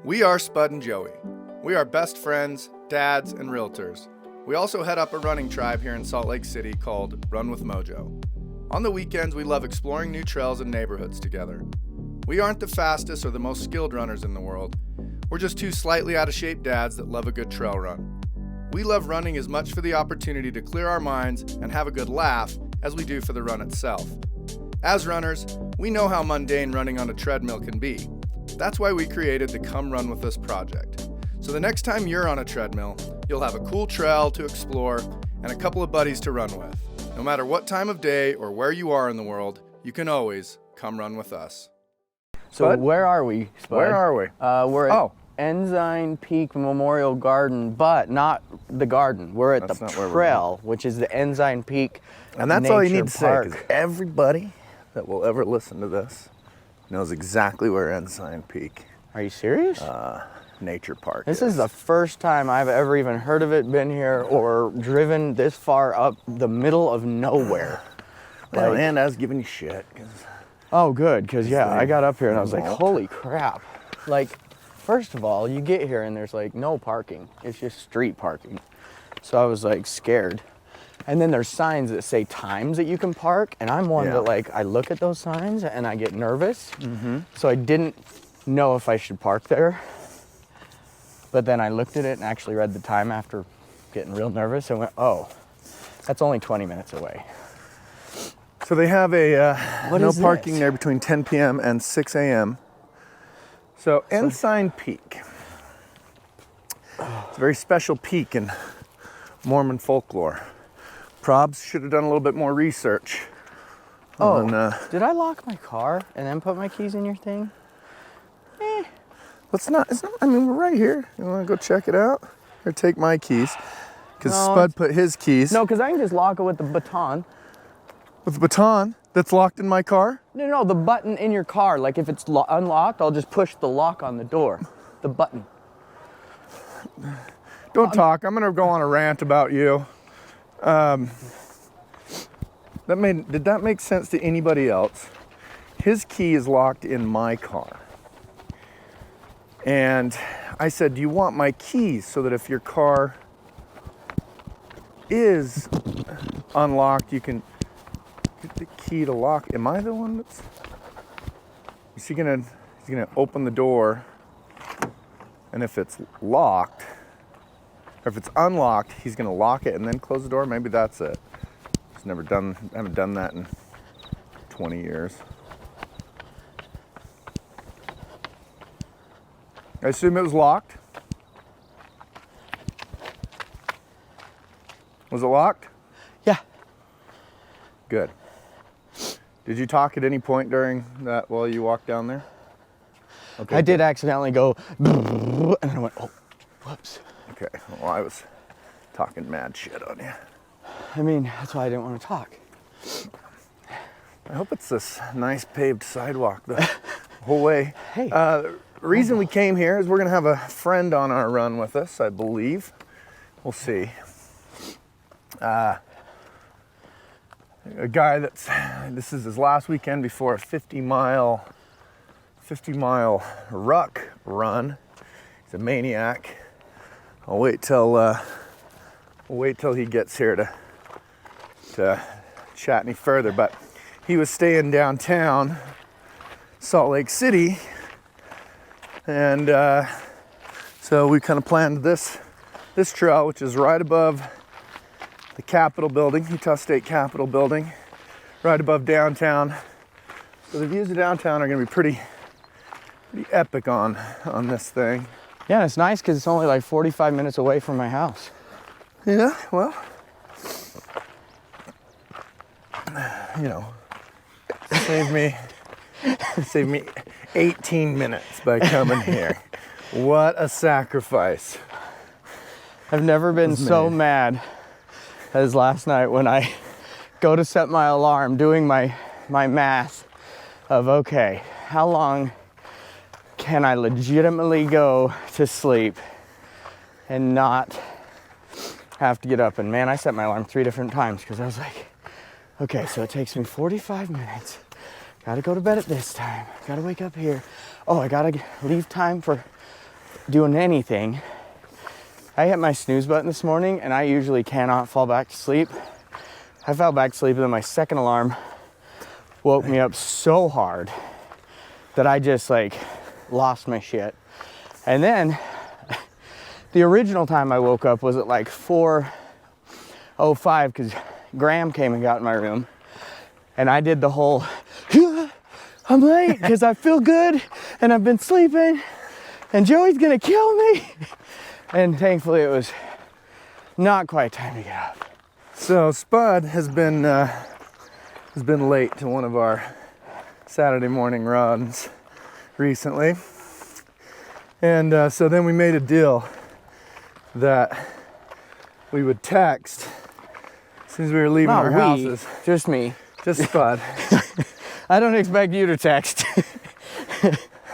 We are Spud and Joey. We are best friends, dads, and realtors. We also head up a running tribe here in Salt Lake City called Run with Mojo. On the weekends, we love exploring new trails and neighborhoods together. We aren't the fastest or the most skilled runners in the world. We're just two slightly out of shape dads that love a good trail run. We love running as much for the opportunity to clear our minds and have a good laugh as we do for the run itself. As runners, we know how mundane running on a treadmill can be. That's why we created the Come Run With Us project. So the next time you're on a treadmill, you'll have a cool trail to explore and a couple of buddies to run with. No matter what time of day or where you are in the world, you can always come run with us. So Spud? where are we, Spud? Where are we? We're at Ensign Peak Memorial Garden, but not the garden. We're at the trail, which is the Ensign Peak And that's all you need to Park. say, because everybody that will ever listen to this knows exactly where Ensign Peak Are you serious? Nature Park This is the first time I've ever even heard of it, been here, or driven this far up the middle of nowhere. Well, and I was giving you shit. Oh, good, because I got up here and I was like, holy crap. Like, first of all, you get here and there's like no parking. It's just street parking. So I was like scared. And then there's signs that say times that you can park, and I'm one that, like, I look at those signs and I get nervous. So I didn't know if I should park there. But then I looked at it and actually read the time after getting real nervous and went, oh, that's only 20 minutes away. So they have a no parking this? there between 10 p.m. and 6 a.m. So Ensign Peak. It's a very special peak in Mormon folklore. Probs should have done a little bit more research. Did I lock my car and then put my keys in your thing? It's not, I mean, we're right here. You want to go check it out? Or take my keys. Because Spud put his keys. No, because I can just lock it with the baton. With the baton that's locked in my car? No, the button in your car. Like, if it's unlocked, I'll just push the lock on the door. The button. Don't talk. I'm going to go on a rant about you. Did that make sense to anybody else? His key is locked in my car. And I said, do you want my keys so that if your car is unlocked, you can get the key to lock? Am I the one that's... Is he gonna, he's gonna open the door, and if it's locked, or if it's unlocked, he's gonna lock it and then close the door? Maybe that's it. I haven't done that in 20 years. I assume it was locked. Was it locked? Yeah. Good. Did you talk at any point during that while you walked down there? Okay. I did accidentally go, and then I went, oh, whoops. Okay, well, I was talking mad shit on you. I mean, that's why I didn't want to talk. I hope it's this nice paved sidewalk the whole way. Hey. The reason we came here is we're going to have a friend on our run with us, I believe. We'll see. A guy this is his last weekend before a 50-mile ruck run. He's a maniac. I'll wait till he gets here to chat any further, but he was staying downtown Salt Lake City, and so we kind of planned this trail, which is right above the Capitol building, Utah State Capitol building, right above downtown. So the views of downtown are going to be pretty epic on this thing. Yeah, and it's nice because it's only like 45 minutes away from my house. Yeah, well, you know, save me 18 minutes by coming here. What a sacrifice. I've never been so mad as last night when I go to set my alarm, doing my math of, okay, how long can I legitimately go to sleep and not have to get up? And man, I set my alarm 3 different times because I was like, okay, so it takes me 45 minutes. Gotta go to bed at this time. Gotta wake up here. Oh, I gotta leave time for doing anything. I hit my snooze button this morning, and I usually cannot fall back to sleep. I fell back to sleep, and then my second alarm woke me up so hard that I just like lost my shit. And then the original time I woke up was at like 4:05 because Graham came and got in my room, and I did the whole I'm late because I feel good and I've been sleeping and Joey's gonna kill me. And thankfully it was not quite time to get up. So Spud has been late to one of our Saturday morning runs recently. And so then we made a deal that we would text as soon as we were leaving our houses. Just me. Just Spud. I don't expect you to text.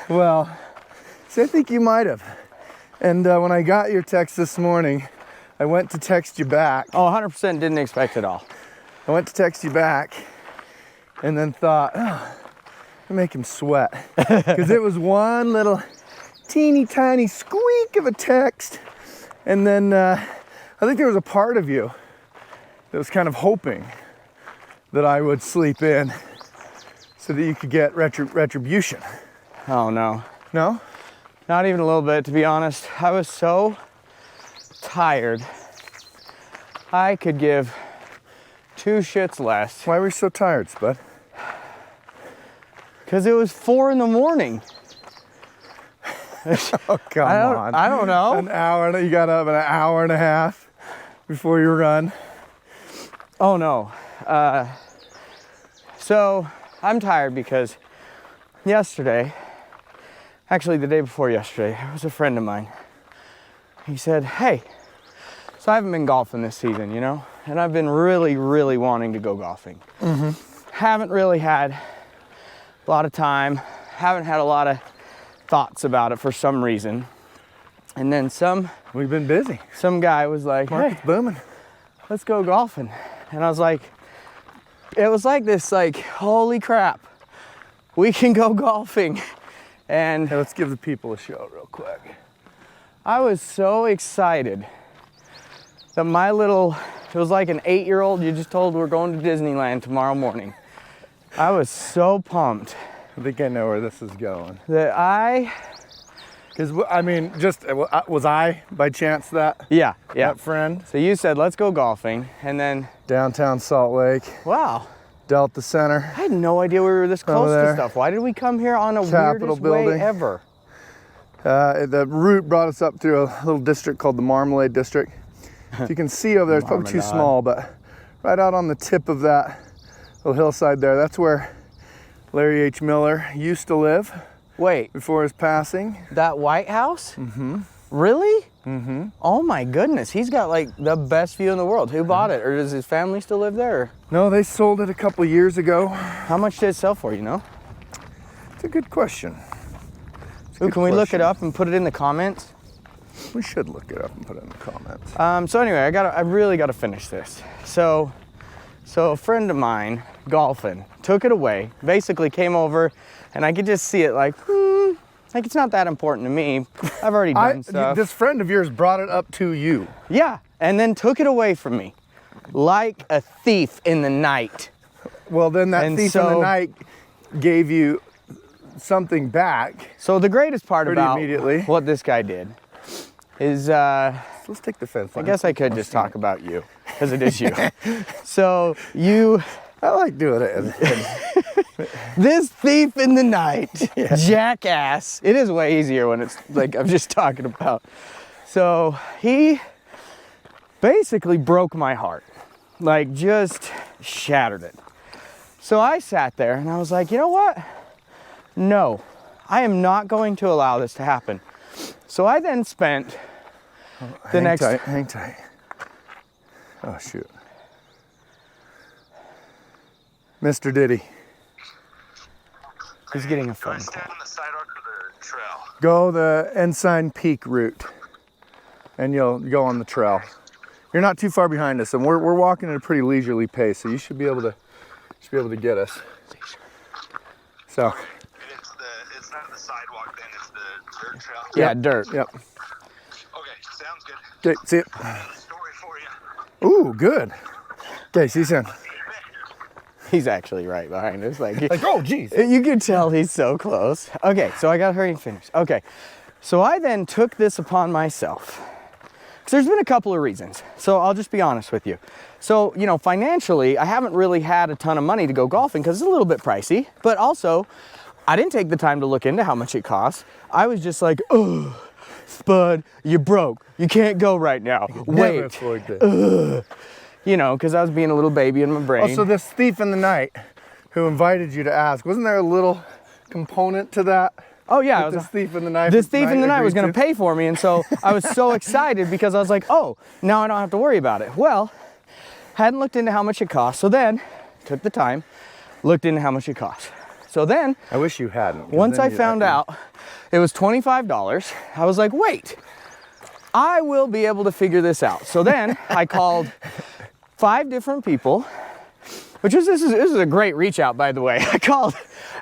Well, so I think you might have. And when I got your text this morning, I went to text you back. Oh, 100% didn't expect it all. I went to text you back and then thought, oh, I'll make him sweat. Because it was one little teeny tiny squeak of a text. And then I think there was a part of you that was kind of hoping that I would sleep in so that you could get retribution. Oh no. No? Not even a little bit, to be honest. I was so tired. I could give two shits less. Why were you so tired, Spud? Because it was 4 in the morning. Oh, come on. I don't know. An hour, you got up an hour and a half before your run. Oh no. So I'm tired because yesterday, actually the day before yesterday, it was a friend of mine. He said, hey, so I haven't been golfing this season, you know? And I've been really, really wanting to go golfing. Mm-hmm. Haven't really had a lot of time. Haven't had a lot of thoughts about it for some reason. And then we've been busy. Some guy was like, market's hey, booming. Let's go golfing. And I was like, it was like this, like, holy crap, we can go golfing. And hey, let's give the people a show real quick. I was so excited that it was like an 8-year-old you just told we're going to Disneyland tomorrow morning. I was so pumped. I think I know where this is going. Because I mean, was I by chance that? Yeah. That friend? So you said, let's go golfing, and then downtown Salt Lake. Wow. Delta Center. I had no idea we were this close to stuff. Why did we come here on a Capitol weirdest building. way ever? The route brought us up through a little district called the Marmalade District. If you can see over there, it's probably too small, but right out on the tip of that little hillside there, that's where Larry H. Miller used to live. Wait. Before his passing. That White House? Mm-hmm. Really? Mm-hmm. Oh my goodness, he's got like the best view in the world. Who bought it? Or does his family still live there? No, they sold it a couple years ago. How much did it sell for, you know? It's a good question. Ooh, can we look it up and put it in the comments? We should look it up and put it in the comments. So anyway, I really gotta finish this. So a friend of mine, golfing, took it away, basically came over, and I could just see it like it's not that important to me. I've already done stuff. This friend of yours brought it up to you. Yeah, and then took it away from me, like a thief in the night. Well, then that thief in the night gave you something back. So the greatest part about immediately. What this guy did is, let's take the fence line. I guess I could just talk about you, because it is you. So I like doing it. This thief in the night, jackass. It is way easier when it's like I'm just talking about. So he basically broke my heart, like just shattered it. So I sat there and I was like, you know what? No, I am not going to allow this to happen. So I then spent Hang tight. Oh, shoot. Mr. Diddy. He's getting a phone call. Stand on the sidewalk or the trail? Go the Ensign Peak route, and you'll go on the trail. You're not too far behind us, and we're walking at a pretty leisurely pace, so you should be able to get us. So. It's it's not the sidewalk then, it's the dirt trail? Yeah, dirt. Yep. Okay, sounds good. Okay, see it. I got a story for you. Ooh, good. Okay, see you soon. He's actually right behind us. Like, oh, geez. you can tell he's so close. Okay, so I gotta hurry and finish. Okay, so I then took this upon myself. Because there's been a couple of reasons. So I'll just be honest with you. So, you know, financially, I haven't really had a ton of money to go golfing because it's a little bit pricey. But also, I didn't take the time to look into how much it costs. I was just like, oh, Spud, you're broke. You can't go right now. Never Wait. afford this. You know, because I was being a little baby in my brain. Oh, so this thief in the night who invited you to ask, wasn't there a little component to that? Oh yeah, This thief in the night. this thief in the night was going to pay for me, and so I was so excited because I was like, oh, now I don't have to worry about it. Well, hadn't looked into how much it cost, so then took the time, looked into how much it cost. So then, I wish you hadn't. 'cause once then I found out it was $25, I was like, wait, I will be able to figure this out. So then I called 5 different people, which is this is a great reach out, by the way. I called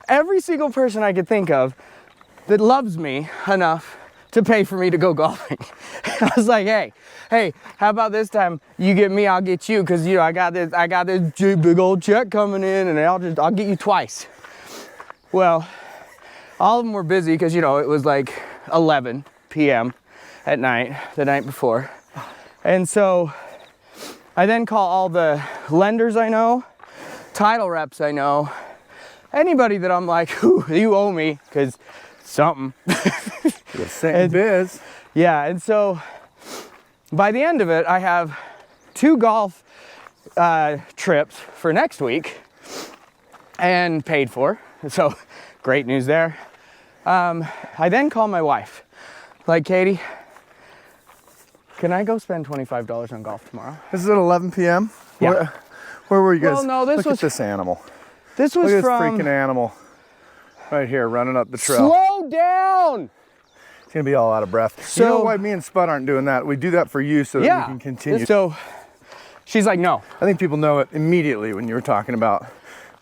every single person I could think of that loves me enough to pay for me to go golfing. I was like, hey, how about this time you get me, I'll get you, because you know I got this big old check coming in, and I'll get you twice. Well, all of them were busy because you know it was like 11 p.m. at night the night before, and so I then call all the lenders I know, title reps I know, anybody that I'm like, you owe me, because something. and biz. Yeah, and so by the end of it, I have 2 golf trips for next week and paid for. So great news there. I then call my wife, like, Katie, can I go spend $25 on golf tomorrow? This is at 11 p.m. Yeah. Where were you guys? Well, no, this Look was at this animal. This was Look at from. this freaking animal right here running up the trail. Slow down. It's gonna be all out of breath. So, you know why me and Spud aren't doing that? We do that for you so that we can continue. So she's like, no. I think people know it immediately when you were talking about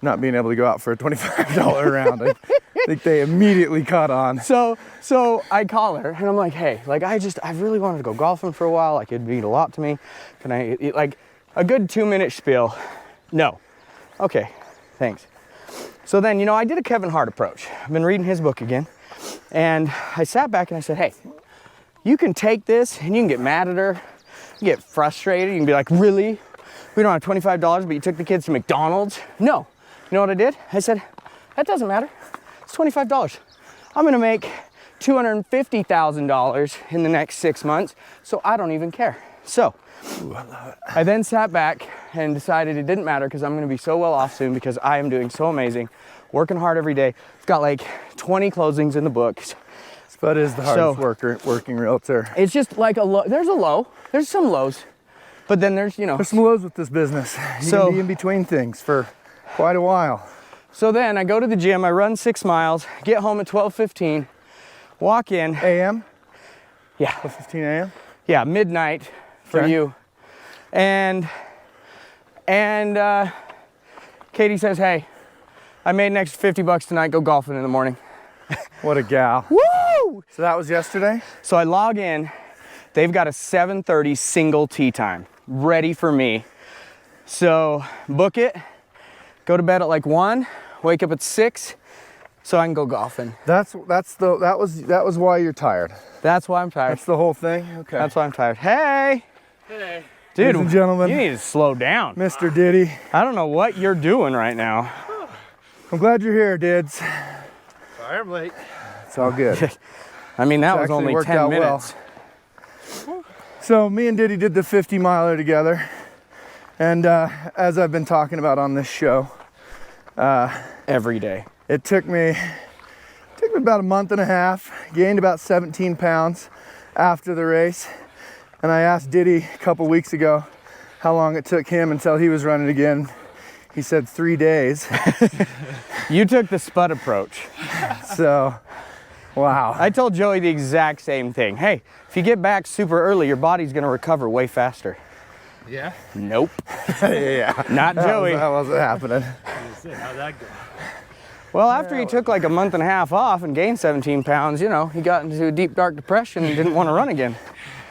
not being able to go out for a $25 round. I think they immediately caught on. So I call her and I'm like, hey, like I really wanted to go golfing for a while. Like it'd mean a lot to me. Can I, like a good 2-minute spiel? No. Okay, thanks. So then, you know, I did a Kevin Hart approach. I've been reading his book again. And I sat back and I said, hey, you can take this and you can get mad at her. You get frustrated. You can be like, really? We don't have $25, but you took the kids to McDonald's? No. You know what I did? I said, that doesn't matter. It's $25. I'm gonna make $250,000 in the next 6 months, so I don't even care. So, Ooh, I love it. I then sat back and decided it didn't matter because I'm gonna be so well off soon because I am doing so amazing, working hard every day. I've got like 20 closings in the books. Spud is the hardest working realtor. It's just like a low, there's a low, there's some lows, but then there's, you know. There's some lows with this business. You can be in between things for quite a while. So then I go to the gym, I run 6 miles, get home at 12:15, walk in. AM? Yeah. 12:15 AM? Yeah, midnight for Okay. you. And Katie says, hey, I made an extra $50 tonight, go golfing in the morning. What a gal. Woo! So that was yesterday? So I log in, they've got a 7:30 single tee time ready for me. So book it, go to bed at like 1, wake up at 6, so I can go golfing. That was why you're tired. That's why I'm tired. That's the whole thing? Okay. That's why I'm tired. Hey! Hey. Dude, Ladies and gentlemen, you need to slow down. Mr. Diddy. I don't know what you're doing right now. I'm glad you're here, Dids. Sorry I'm late. It's all good. I mean, that It's was actually only worked 10 out well. minutes. So me and Diddy did the 50 miler together. And as I've been talking about on this show, Every day. it took me about a month and a half, gained about 17 pounds after the race. And I asked Diddy a couple weeks ago how long it took him until he was running again. He said 3 days. You took the Spud approach. So, wow. I told Joey the exact same thing. Hey, if you get back super early, your body's gonna recover way faster. Yeah? Nope. Yeah. Not Joey. That wasn't happening. How'd that go? Well, after he took like a month and a half off and gained 17 pounds, you know, he got into a deep, dark depression and didn't want to run again.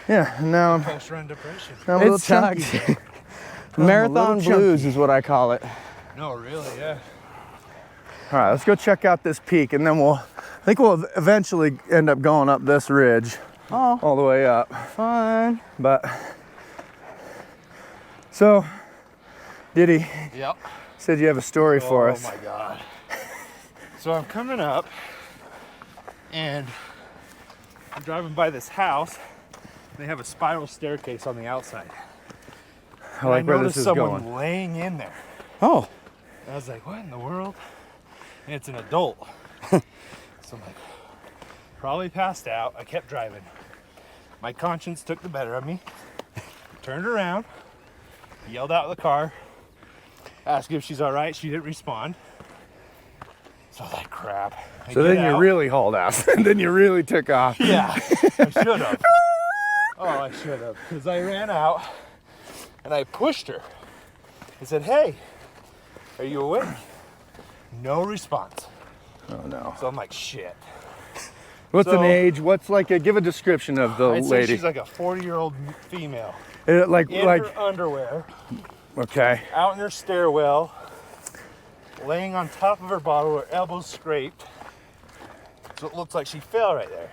Yeah, and now I'm Post-run depression. a little It sucks. chunky. Marathon little blues is what I call it. No, really, yeah. All right, let's go check out this peak, and then I think we'll eventually end up going up this ridge Oh, all the way up. fun. But, so, Diddy Yep. said you have a story for us. Oh my God. So I'm coming up and I'm driving by this house. They have a spiral staircase on the outside. I like And where noticed this is someone going. laying in there. Oh, And I was like, what in the world? And it's an adult. So I'm like, probably passed out. I kept driving. My conscience took the better of me. Turned around, yelled out of the car, asked if she's all right. She didn't respond. So I was like, crap. I So get then you out. really hauled ass, and then you really took off. Yeah, I should have. Oh, I should have. Because I ran out and I pushed her. I said, hey, are you awake? No response. Oh no. So I'm like, shit. What's So- an age? What's like a, give a description of the I'd say lady. she's like a 40-year-old female. Like, In her underwear, okay. out in her stairwell, laying on top of her bottle, her elbows scraped. So it looks like she fell right there.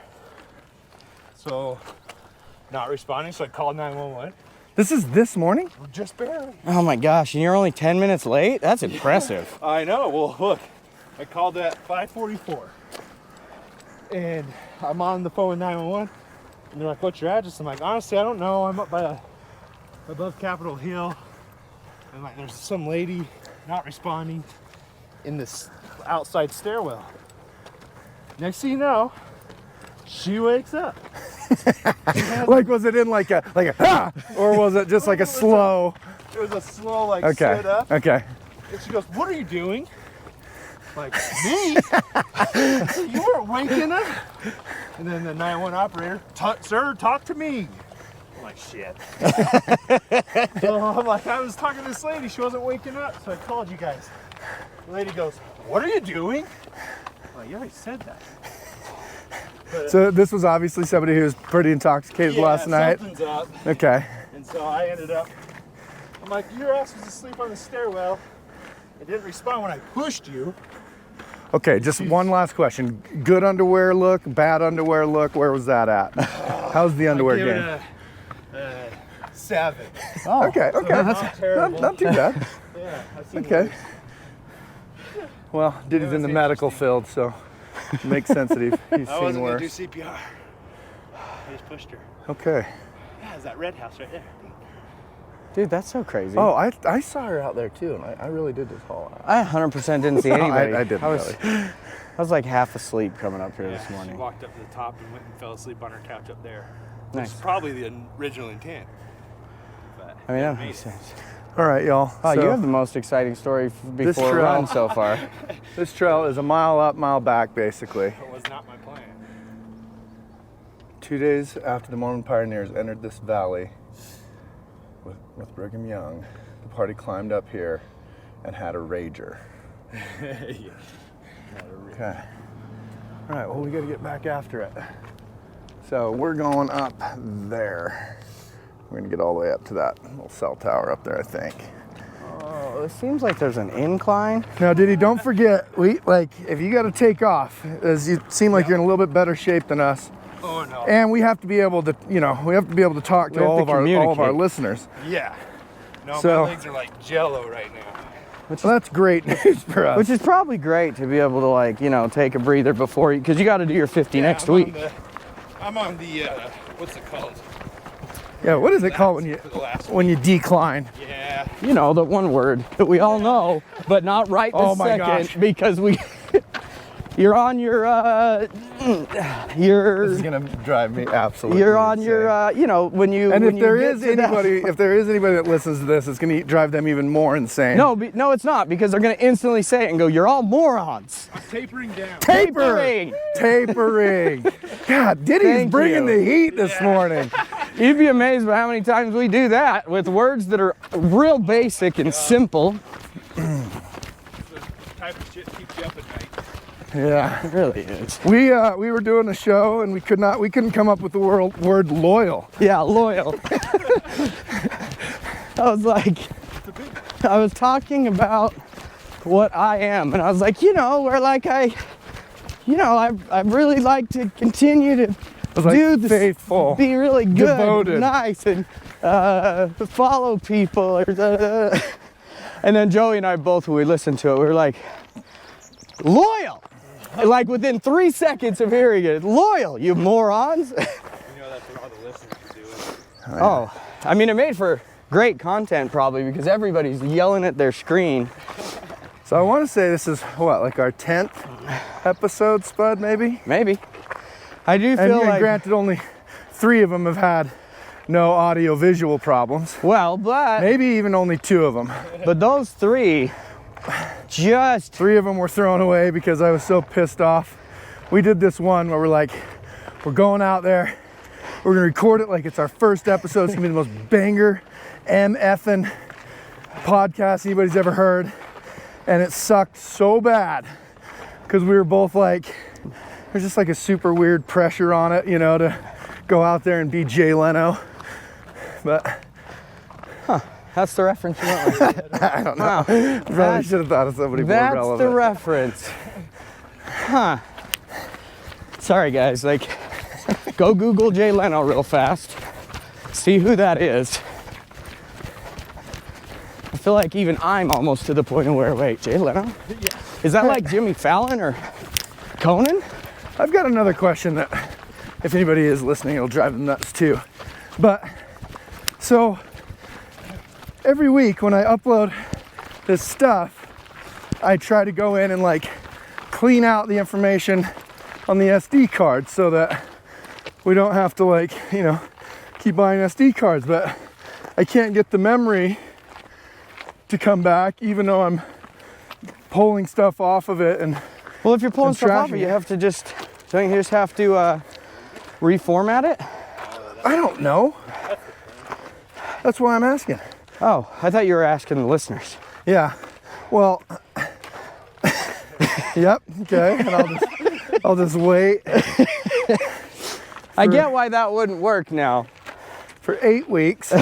So, not responding, so I called 911. This is this morning? Just barely. oh my gosh, and you're only 10 minutes late? That's impressive. I know. Well, look, I called at 5:44, and I'm on the phone with 911, and they're like, "What's your address?" I'm like, "Honestly, I don't know. I'm up by above Capitol Hill, and like, there's some lady not responding in this outside stairwell." Next thing you know, she wakes up. Like, was it in like a ah, or was it just like a slow? It was a slow like Okay. sit up, Okay. and she goes, "What are you doing?" Like, me? You weren't waking up? And then the 911 operator, sir, talk to me. I'm like, shit. So I'm like, I was talking to this lady, she wasn't waking up, so I called you guys. The lady goes, what are you doing? I'm like, you already said that. So this was obviously somebody who was pretty intoxicated last night. Something's up. Okay. And so I ended up, I'm like, your ass was asleep on the stairwell. It didn't respond when I pushed you. Okay, just one last question. Good underwear look, bad underwear look. Where was that at? How's the underwear I give game? it a 7. Oh, Okay, okay. Not terrible. Not too bad. Yeah, I've seen Okay. worse. Well, Diddy's in the medical field, so it makes sense that he's I seen wasn't gonna do worse. CPR. I just pushed her. Okay. Yeah, it's that red house right there. dude, that's so crazy. Oh, I saw her out there too, and I really did just haul out. I 100% didn't see anybody. I didn't was, really. I was like half asleep coming up here this She morning. walked up to the top and went and fell asleep on her couch up there. Which Nice. is probably the original intent. But I mean, that made makes it. sense. All right, y'all. Oh, So you have the most exciting story This before trail- run so far. this trail is a mile up, mile back, basically. It was not my plan. 2 days after the Mormon pioneers entered this valley with Brigham Young, the party climbed up here and had a rager. Okay. All right, well, we got to get back after it. So we're going up there. We're going to get all the way up to that little cell tower up there, I think. Oh, it seems like there's an incline. Now, Diddy, don't forget, if you got to take off, as you seem like you're in a little bit better shape than us, Oh no. and we have to be able to, talk to We have all to of our communicate. listeners. Yeah. No, So- my legs are like jello right now. Well, that's great news for us. Which is probably great to be able to take a breather before you, because you got to do your 50 next week. I'm on the what's it called? Yeah, what is it called For the last when you decline? Yeah. You know, the one word that we all know, but not right this Oh my second gosh. because you're on your This is gonna drive me absolutely. you're on insane. your when you And when if there you get is to that- anybody that listens to this, it's gonna drive them even more insane. no, no, it's not, because they're gonna instantly say it and go, "You're all morons." I'm tapering down. Tapering. Tapering. God, Diddy's Thank bringing you. the heat this morning. You'd be amazed by how many times we do that with words that are real basic and simple. The type of shit keeps you up at night. Yeah. It really is. We were doing a show and we couldn't come up with the word loyal. Yeah, loyal. I was talking about what I am, and I was like, where like I really like to continue to do this, faithful, be really good, devoted, and nice, and follow people. And then Joey and I both, when we listened to it, we were like, loyal. Like within 3 seconds of hearing it, loyal, you morons. That's what all the listeners are doing. Oh, I mean, it made for great content probably because everybody's yelling at their screen. So I want to say this is what, like our 10th episode, Spud, maybe? Maybe. I do feel like, granted, only 3 of them have had no audio visual problems. well, but Maybe even only 2 of them. but those 3 just 3 of them were thrown away because I was so pissed off. We did this one where we're going out there, we're gonna record it like it's our first episode. It's gonna be the most banger MFing podcast anybody's ever heard. And it sucked so bad because we were both like, there's just like a super weird pressure on it, to go out there and be Jay Leno. But that's the reference you went with. I don't know. Wow. Probably should have thought of somebody more That's relevant. the reference. Huh. Sorry guys, like go Google Jay Leno real fast. See who that is. I feel like even I'm almost to the point of where, wait, Jay Leno? Yeah. Is that like Jimmy Fallon or Conan? I've got another question that if anybody is listening, it'll drive them nuts too. But so every week when I upload this stuff, I try to go in and like clean out the information on the SD card so that we don't have to like, keep buying SD cards. But I can't get the memory to come back even though I'm pulling stuff off of it. And Well, if you're pulling and stuff off, trashing you it. have to don't you just have to reformat it? I don't know. That's why I'm asking. Oh, I thought you were asking the listeners. Yeah. Well, yep. Okay. And I'll just wait I get why that wouldn't work now. for 8 weeks. I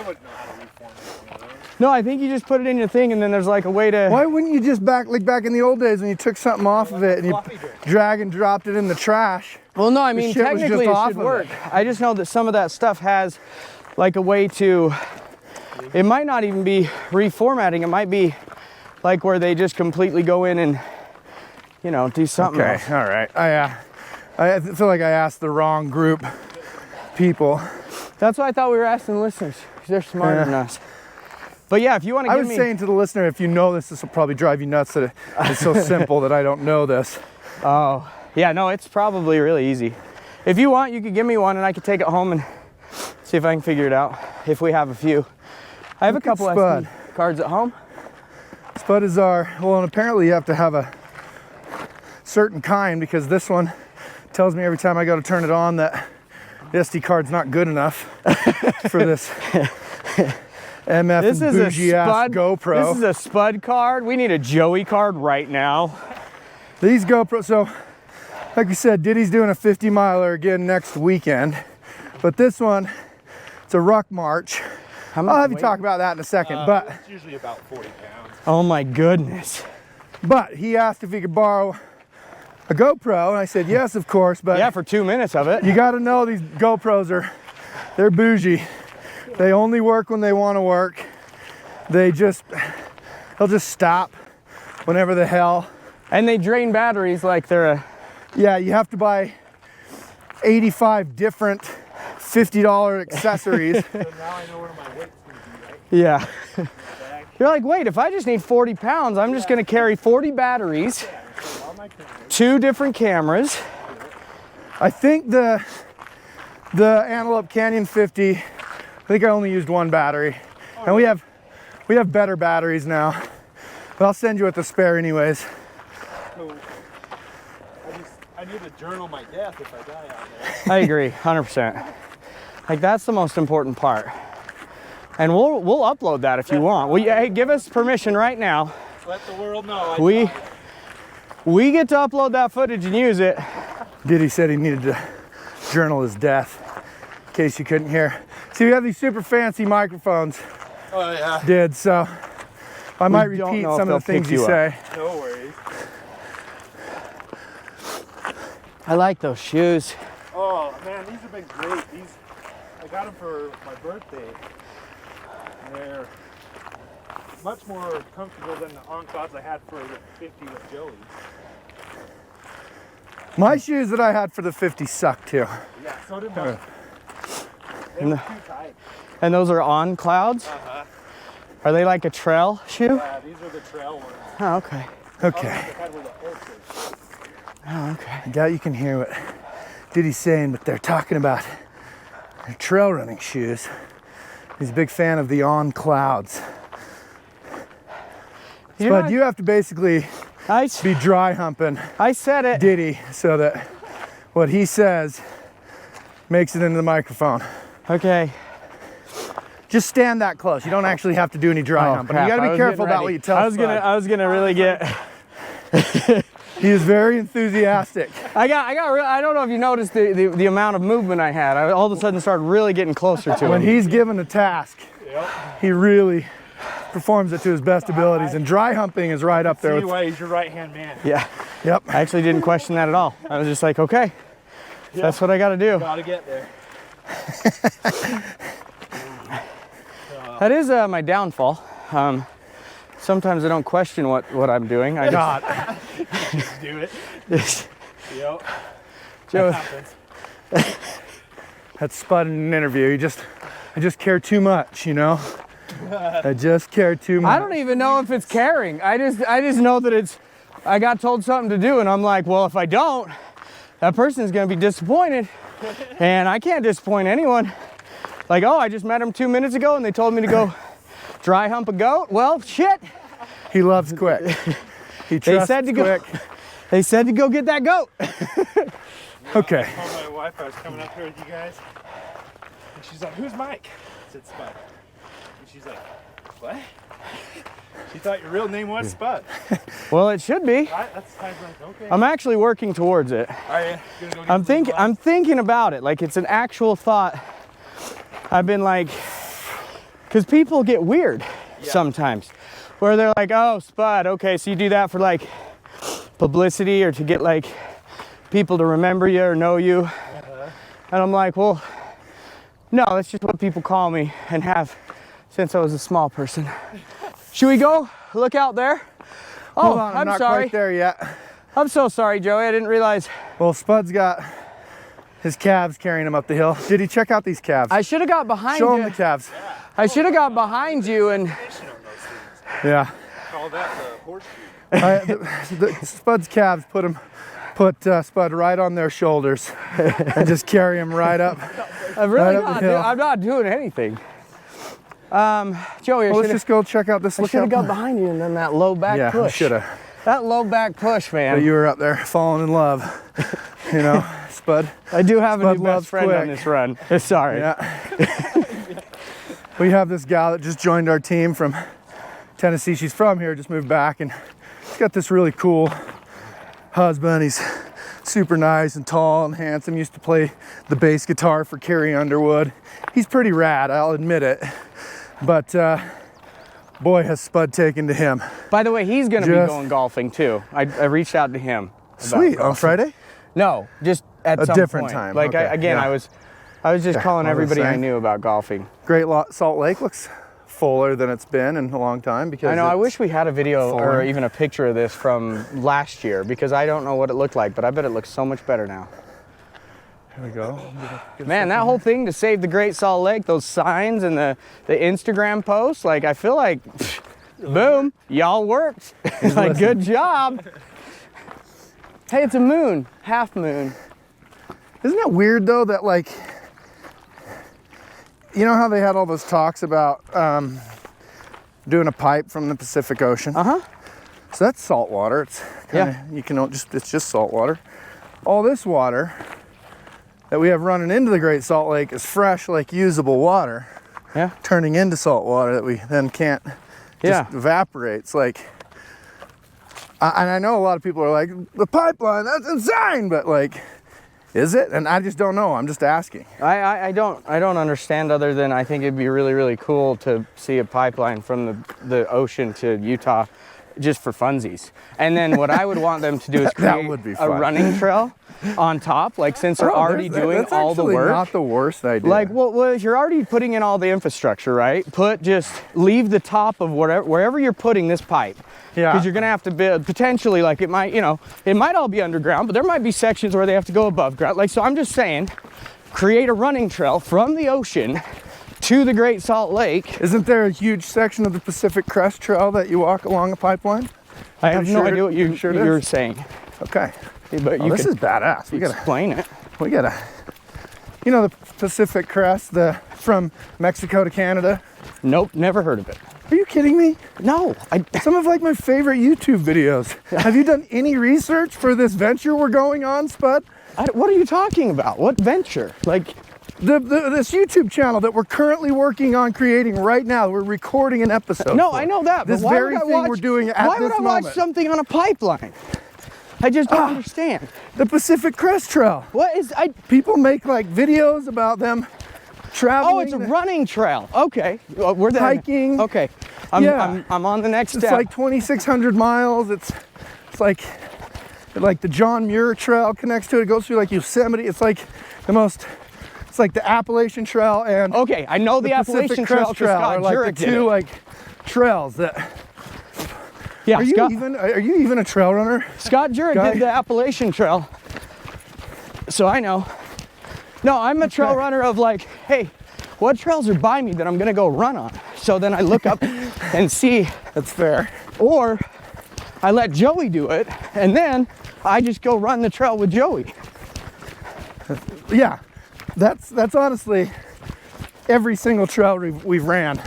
wouldn't know how to reformat one of those. No, I think you just put it in your thing and then there's like a way to... Why wouldn't you just back in the old days when you took something off of it and you drag and dropped it in the trash? Well, no, I mean, shit was just technically it off should of work. it. I just know that some of that stuff has like a way to... It might not even be reformatting. It might be like where they just completely go in and, do something Okay. else. All right. I feel like I asked the wrong group people. That's why I thought we were asking the listeners, because they're smarter than us. But yeah, if you want to I give was me... saying to the listener, if you know this will probably drive you nuts that it's so simple that I don't know this. Oh, yeah, no, it's probably really easy. If you want, you could give me one and I could take it home and see if I can figure it out, if we have a few. I have Look a couple at Spud. SD cards at home. Spud is and apparently you have to have a certain kind because this one tells me every time I go to turn it on that the SD card's not good enough for this MF This and is a bougie ass Spud. GoPro. This is a Spud card. We need a Joey card right now. These GoPro, so like we said, Diddy's doing a 50 miler again next weekend, but this one, it's a ruck march. How much I'll have you weight? talk about that in a second, but It's usually about 40 pounds. Oh my goodness. he asked if he could borrow a GoPro, and I said yes, of course, but Yeah, for 2 minutes of it. you got to know these GoPros they're bougie. They only work when they want to work. They'll just stop whenever the hell. And they drain batteries like they're a... Yeah, you have to buy 85 different $50 accessories. So now I know where my weight's going to be, right? Yeah. You're like, wait, if I just need 40 pounds, I'm just going to carry 40 batteries, So all my cameras. 2 different cameras. I think the Antelope Canyon 50, I think I only used 1 battery. And we have better batteries now. But I'll send you with the spare anyways. So I need to journal my death if I die out there. I agree, 100%. Like, that's the most important part. And we'll upload that if you want. Well, hey, give us permission right now. Let the world know. We we get to upload that footage and use it. Diddy said he needed to journal his death, in case you couldn't hear. See, we have these super fancy microphones, Oh yeah. Did, so I might don't repeat know if some of the they'll things pick you you say. No worries. I like those shoes. Oh man, these have been great. I got them for my birthday. And they're much more comfortable than the on-clouds I had for the 50 with Joey. My shoes that I had for the 50 suck too. Yeah, so did mine. They were too tight. And those are on clouds? Uh-huh. Are they like a trail shoe? Yeah, these are the trail ones. Oh, okay. Okay. I had were the ultras. Oh, okay. I doubt you can hear what Diddy's saying, but they're talking about their trail running shoes. He's a big fan of the on clouds. But you have to basically be dry humping I said it. Diddy so that what he says makes it into the microphone. Okay. Just stand that close. You don't actually have to do any dry humping. Crap. You gotta I be was careful getting about what ready. you tell I was gonna really get. He is very enthusiastic. I don't know if you noticed the amount of movement I had. I all of a sudden started really getting closer to When him. he's given a task, he really performs it to his best abilities. And dry humping is right up there with. Anyway, he's your right-hand man. Yeah. Yep. I actually didn't question that at all. I was just like, okay, that's what I got to do. Gotta get there. That is my downfall. Sometimes I don't question what I'm doing. I God. Just do it. just, Yep. Joe, That happens. That's Spud in an interview. I just care too much, you know? I just care too much. I don't even know if it's caring. I just know that I got told something to do and I'm like, well, if I don't, that person's gonna be disappointed. And I can't disappoint anyone. Like, oh, I just met him 2 minutes ago and they told me to go dry hump a goat. Well, shit. He loves quick. He trusts quick. They said to go get that goat. Okay. I told my wife I was coming up here with you guys. And she's like, who's Mike? I said, Spud. And she's like, what? She thought your real name was Spud. Well, it should be. I was like, okay. I'm actually working towards it. Are you gonna go get I'm thinking about it. Like it's an actual thought. I've been like, because people get weird sometimes, where they're like, oh, Spud, okay, so you do that for like publicity or to get like people to remember you or know you. And I'm like, well, no, that's just what people call me and have since I was a small person. Should we go look out there? Oh, Hold on, I'm I'm not sorry. quite there yet. I'm so sorry, Joey. I didn't realize. Well, Spud's got his calves carrying him up the hill. Did he check out these calves? I should have got behind Show you. him the calves. I should have got behind you and Yeah. Call that the horseshoe. Spud's calves put Spud right on their shoulders and just carry him right up. I'm really Right up the not. hill. I'm not doing anything. Joey, I Well, let's should just go check out this. have got behind you and then that low back Yeah, push. should have. That low back push, But man. you were up there falling in love. You know, Spud. I do have a Spud new loves best friend on quick. this run. Sorry. Yeah. We have this gal that just joined our team from Tennessee. She's from here, just moved back, and she's got this really cool husband. He's super nice and tall and handsome. Used to play the bass guitar for Carrie Underwood. He's pretty rad, I'll admit it. But boy, has Spud taken to him. By the way, he's going to be Just- going golfing too. I reached out to him. about Sweet, on golfing. Friday? No, just at A some different point. time, Like okay, I yeah. was just calling I was everybody I saying. knew about golfing. Salt Lake looks fuller than it's been in a long time because I know. I it's- wish we had a video or fuller. even a picture of this from last year because I don't know what it looked like, but I bet it looks so much better now. Here we go. Man, that whole thing to save the Great Salt Lake, those signs and the Instagram posts, like I feel like, boom, y'all worked. Like good job. Hey, it's a moon, half moon. Isn't it weird though that like, you know how they had all those talks about doing a pipe from the Pacific Ocean? Uh-huh. So that's salt water. It's kinda, it's just salt water. All this water that we have running into the Great Salt Lake is fresh, like usable water, Yeah. turning into salt water that we then can't just Yeah. evaporate. It's like, And I know a lot of people are like, the pipeline, that's insane, but like, is it? And I just don't know. I'm just asking. I don't understand, other than I think it'd be really, really cool to see a pipeline from the ocean to Utah just for funsies. And then what I would want them to do is create would be a fun. running trail on top, like, since they're already doing that's all the work. Not the worst idea. Like, well, if you're already putting in all the infrastructure, right? Leave the top of wherever you're putting this pipe. Yeah. Because you're gonna have to build, potentially, like, it might all be underground, but there might be sections where they have to go above ground. Like, so I'm just saying, create a running trail from the ocean to the Great Salt Lake. Isn't there a huge section of the Pacific Crest Trail that you walk along a pipeline? I have no idea what you're saying. Okay. But This is badass. We gotta explain it. you know, the Pacific Crest, from Mexico to Canada. Nope, never heard of it. Are you kidding me? No, Some of like my favorite YouTube videos. Have you done any research for this venture we're going on, Spud? what are you talking about? What venture? Like, This YouTube channel that we're currently working on creating right now. We're recording an episode. no, for. I know that. This but why very would I thing watch, we're doing at why this would I moment. watch something on a pipeline? I just don't understand. The Pacific Crest Trail. What is People make like videos about them traveling. Oh, it's a running trail. Okay, we're there. Hiking. Okay, Yeah. I'm on the next It's step. like 2,600 miles. It's like the John Muir Trail connects to it. It goes through like Yosemite. It's like it's like the Appalachian Trail and Okay, I know the Appalachian Pacific Trail. Crest Trail Scott are like Jurek the did two it. like trails that. Yeah, Are you even a trail runner? Scott Jurek guy? did the Appalachian Trail, so I know. No, I'm a trail runner of like, hey, what trails are by me that I'm gonna go run on? So then I look up and see. That's fair. Or I let Joey do it, and then I just go run the trail with Joey. Yeah, that's honestly every single trail we've ran.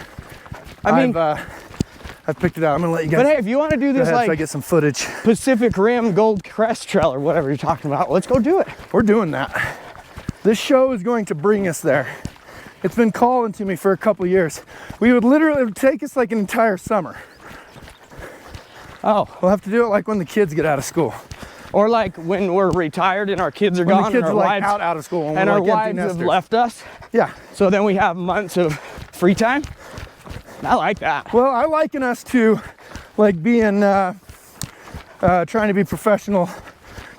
I mean, I've picked it out. I'm gonna let you guys. but hey, if you want to do go this ahead so I like get some footage. Pacific Rim Gold Crest Trail or whatever you're talking about, let's go do it. We're doing that. This show is going to bring us there. It's been calling to me for a couple years. It would take us like an entire summer. Oh, We'll have to do it like when the kids get out of school. or like when we're retired and our kids are When gone the kids and our are like wives out of school and our we're like empty wives have nesters. left us. Yeah. So then we have months of free time. I like that. Well, I liken us to like being trying to be professional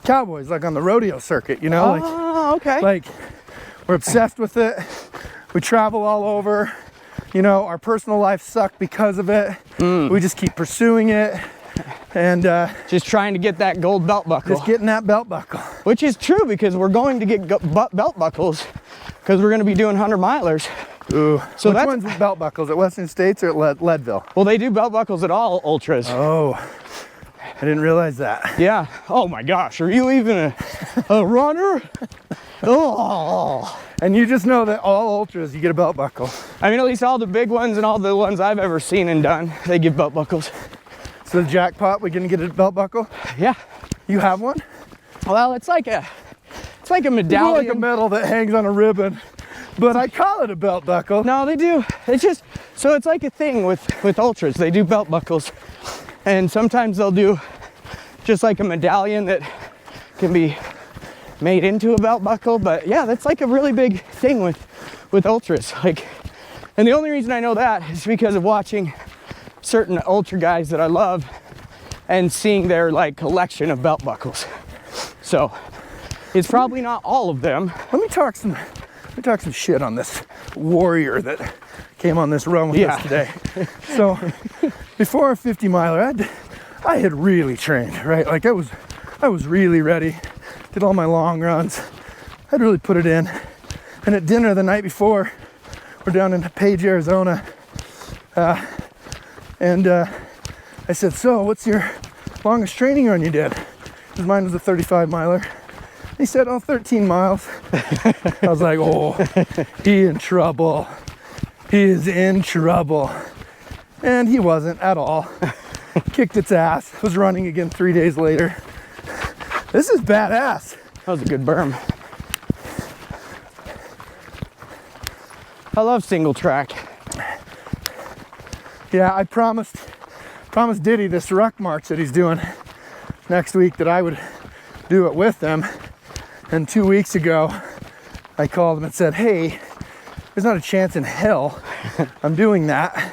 cowboys, like on the rodeo circuit, you know? Like, Oh, okay. like we're obsessed with it. We travel all over. You know, our personal lives suck because of it. We just keep pursuing it and Just trying to get that gold belt buckle. just getting that belt buckle. Which is true, because we're going to get belt buckles because we're going to be doing 100 milers. Ooh. So Which that's- one's belt buckles? At Western States or at Leadville? Well, they do belt buckles at all ultras. Oh, I didn't realize that. Yeah. Oh my gosh, are you even a runner? Oh. And you just know that all ultras, you get a belt buckle. I mean, at least all the big ones and all the ones I've ever seen and done, they give belt buckles. So the jackpot, we gonna get a belt buckle? Yeah. You have one? Well, it's like a It's like medallion. a medal that hangs on a ribbon, but I call it a belt buckle. No, they do. It's just, so it's like a thing with ultras. They do belt buckles, and sometimes they'll do just like a medallion that can be made into a belt buckle. But yeah, that's like a really big thing with ultras. Like, and the only reason I know that is because of watching certain ultra guys that I love and seeing their like collection of belt buckles. So it's probably not all of them. Let me talk some shit on this warrior that came on this run with us today. So before a 50 miler, I had really trained, right? Like I was really ready. Did all my long runs. I'd really put it in. And at dinner the night before, we're down in Page, Arizona. And I said, so what's your longest training run you did? Because mine was a 35 miler. He said, oh, 13 miles. I was like, oh, he in trouble. He is in trouble. And he wasn't at all. Kicked its ass. Was running again 3 days later. This is badass. That was a good berm. I love single track. Yeah, I promised Diddy this ruck march that he's doing. next week that I would do it with them. And 2 weeks ago, I called them and said, hey, there's not a chance in hell I'm doing that.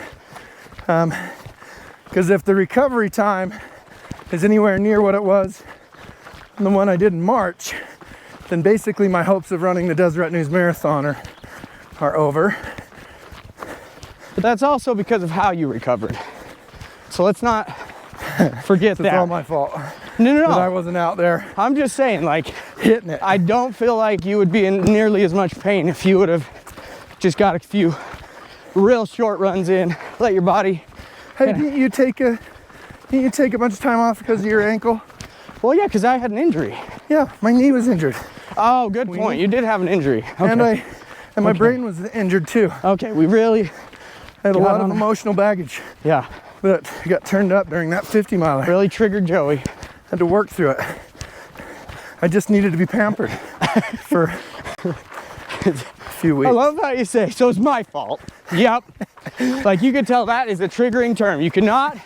Because if the recovery time is anywhere near what it was on the one I did in March, then basically my hopes of running the Deseret News Marathon are over. But that's also because of how you recovered. So let's not forget that. It's all my fault. No. That I wasn't out there. I'm just saying, like, hitting it. I don't feel like you would be in nearly as much pain if you would have just got a few real short runs in, let your body. Hey, didn't you take a bunch of time off because of your ankle? Well, yeah, because I had an injury. Yeah, my knee was injured. Oh, good point. You did have an injury. Okay. And my brain was injured too. Okay, we really had a lot of emotional baggage. Yeah. That got turned up during that 50 miler. Really triggered Joey. Had to work through it. I just needed to be pampered for a few weeks. I love how you say, so it's my fault. Yep. Like, you could tell that is a triggering term. You cannot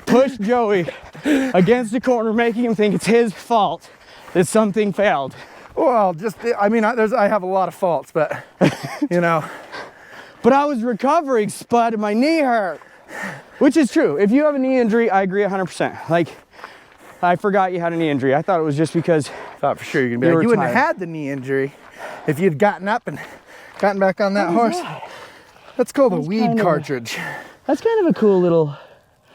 push Joey against the corner, making him think it's his fault that something failed. Well, I have a lot of faults, but, you know. But I was recovering, Spud, and my knee hurt. Which is true. If you have a knee injury, I agree 100%. Like, I forgot you had a knee injury. I thought it was just because thought for sure you're gonna be like, you wouldn't have had the knee injury if you'd gotten up and gotten back on that horse. That's called a weed cartridge. That's kind of a cool little.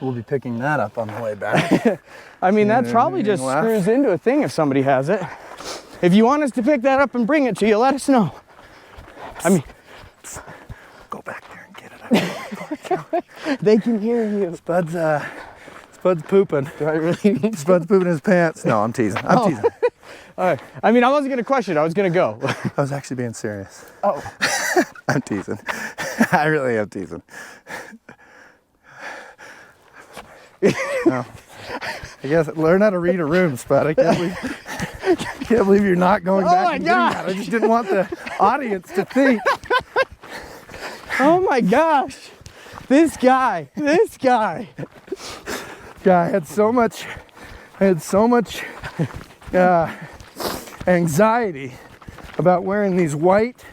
We'll be picking that up on the way back. I mean, that probably just screws into a thing if somebody has it. If you want us to pick that up and bring it to you, let us know. I mean, go back there and get it. They can hear you. Spud's pooping. Do I really? Spud's pooping his pants. No, I'm teasing. I'm teasing. All right. I mean, I wasn't going to question. I was going to go. I was actually being serious. Oh. I'm teasing. I really am teasing. No. I guess learn how to read a room, Spud. I can't believe you're not going back and doing that. I just didn't want the audience to think. Oh my gosh. This guy. Yeah, I had so much anxiety about wearing these white,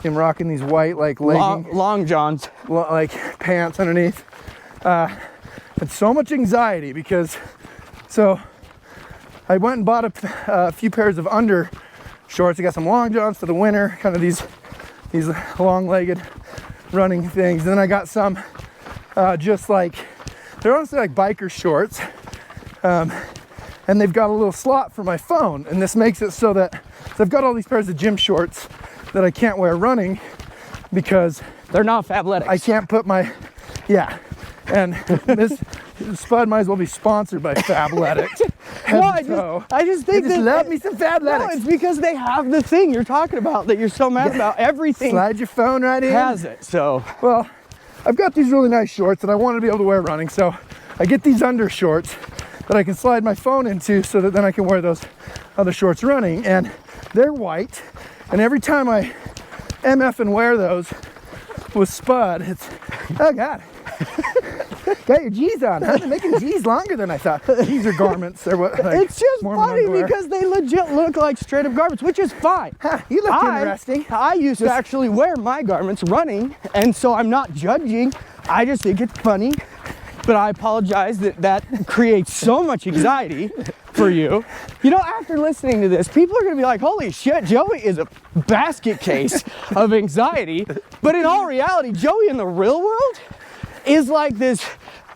and rocking these white like leggings, long johns, like pants underneath. Had so much anxiety because, so I went and bought a few pairs of under shorts. I got some long johns for the winter, kind of these long-legged running things. Then I got some just like, they're honestly like biker shorts, and they've got a little slot for my phone, and this makes it so that I've got all these pairs of gym shorts that I can't wear running because they're not Fabletics. I can't put my, yeah, and this Spud might as well be sponsored by Fabletics. No, I just think that love me some Fabletics. No, it's because they have the thing you're talking about that you're so mad about. Everything slide your phone right in. Has it, so. Well, I've got these really nice shorts that I want to be able to wear running, so I get these under shorts that I can slide my phone into so that then I can wear those other shorts running, and they're white, and every time I MF and wear those with Spud, it's, oh God. Got your G's on, huh? They're making G's longer than I thought. These are garments. They're what, like, it's just funny because they legit look like straight up garments, which is fine. Huh, you look interesting. I used to actually wear my garments running, and so I'm not judging. I just think it's funny. But I apologize that creates so much anxiety for you. You know, after listening to this, people are gonna be like, holy shit, Joey is a basket case of anxiety. But in all reality, Joey in the real world is like this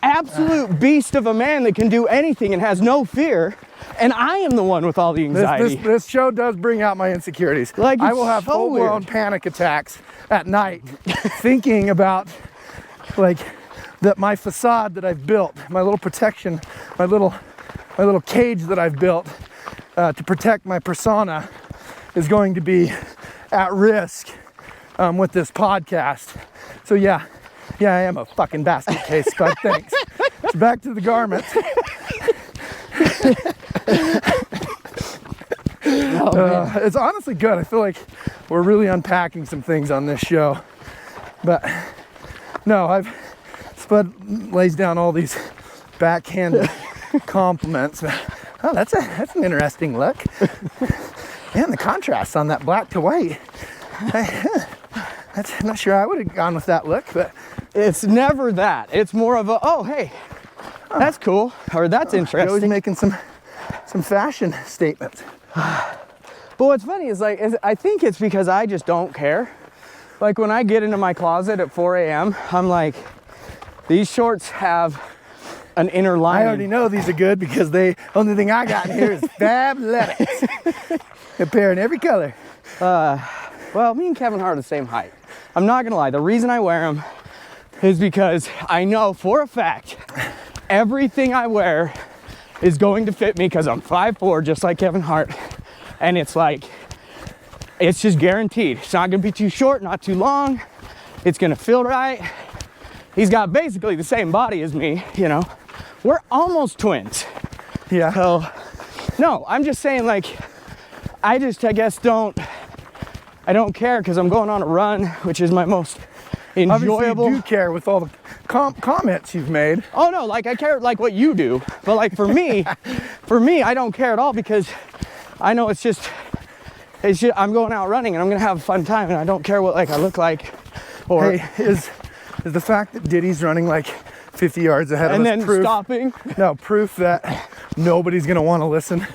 absolute beast of a man that can do anything and has no fear. And I am the one with all the anxiety. This show does bring out my insecurities. Like, I will have full-blown panic attacks at night thinking about, like, that my facade that I've built, my little protection, my little cage that I've built to protect my persona is going to be at risk with this podcast. So yeah, I am a fucking basket case, but thanks. So back to the garments. It's honestly good. I feel like we're really unpacking some things on this show. But no, Spud lays down all these backhanded compliments. Oh, that's an interesting look. And the contrast on that black to white. I'm not sure I would have gone with that look, but It's never that. It's more of a, oh, hey, that's cool, or that's interesting. Joey's making some fashion statements. But what's funny is like, I think it's because I just don't care. Like when I get into my closet at 4 a.m., I'm like, these shorts have an inner lining. I already know these are good because the only thing I got in here is fabulous. A pair in every color. Well, me and Kevin Hart are the same height. I'm not gonna lie, the reason I wear them is because I know for a fact everything I wear is going to fit me because I'm 5'4", just like Kevin Hart. And it's like, it's just guaranteed. It's not gonna be too short, not too long. It's gonna feel right. He's got basically the same body as me, you know. We're almost twins. Yeah. So, no, I'm just saying like, I guess I don't care because I'm going on a run, which is my most enjoyable. Obviously you do care with all the comments you've made. Oh no, like I care like what you do, but like for me, I don't care at all because I know it's just I'm going out running and I'm gonna have a fun time and I don't care what like I look like. Or hey, is the fact that Diddy's running like 50 yards ahead of us and then proof? stopping? No, proof that nobody's gonna want to listen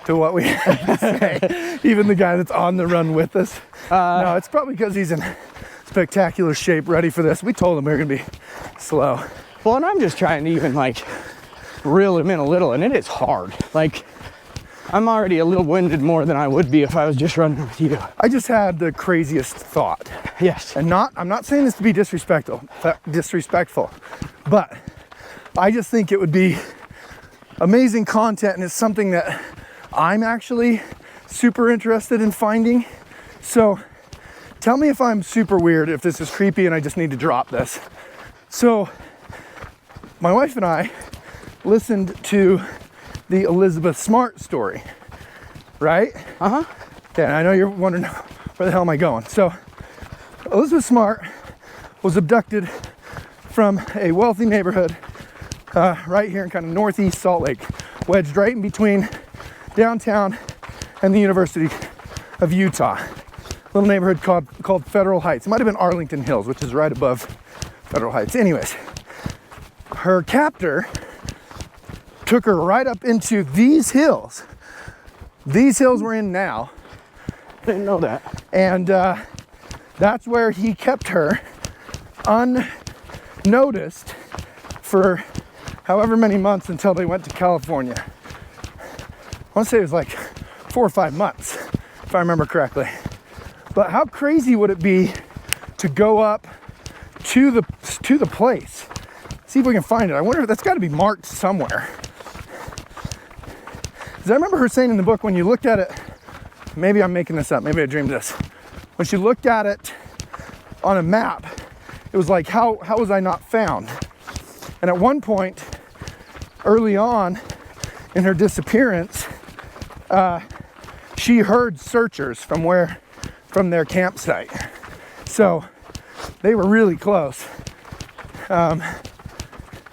to what we have to say. Even the guy that's on the run with us. No, it's probably because he's in spectacular shape, ready for this. We told him we were gonna be slow. Well, and I'm just trying to even like reel him in a little, and it is hard. Like I'm already a little winded more than I would be if I was just running with you. I just had the craziest thought. Yes. And I'm not saying this to be disrespectful, but I just think it would be amazing content, and it's something that I'm actually super interested in finding. So tell me if I'm super weird, if this is creepy and I just need to drop this. So my wife and I listened to the Elizabeth Smart story, right? Uh-huh. Okay, and I know you're wondering, where the hell am I going? So Elizabeth Smart was abducted from a wealthy neighborhood right here in kind of northeast Salt Lake, wedged right in between downtown and the University of Utah. A little neighborhood called Federal Heights. It might have been Arlington Hills, which is right above Federal Heights. Anyways, her captor took her right up into these hills. These hills we're in now. I didn't know that. And that's where he kept her unnoticed for however many months until they went to California. I want to say it was like 4 or 5 months, if I remember correctly. But how crazy would it be to go up to the place? See if we can find it. I wonder if that's got to be marked somewhere. Because I remember her saying in the book, when you looked at it, maybe I'm making this up, maybe I dreamed this. When she looked at it on a map, it was like, how was I not found? And at one point, early on in her disappearance, she heard searchers from their campsite. So they were really close. And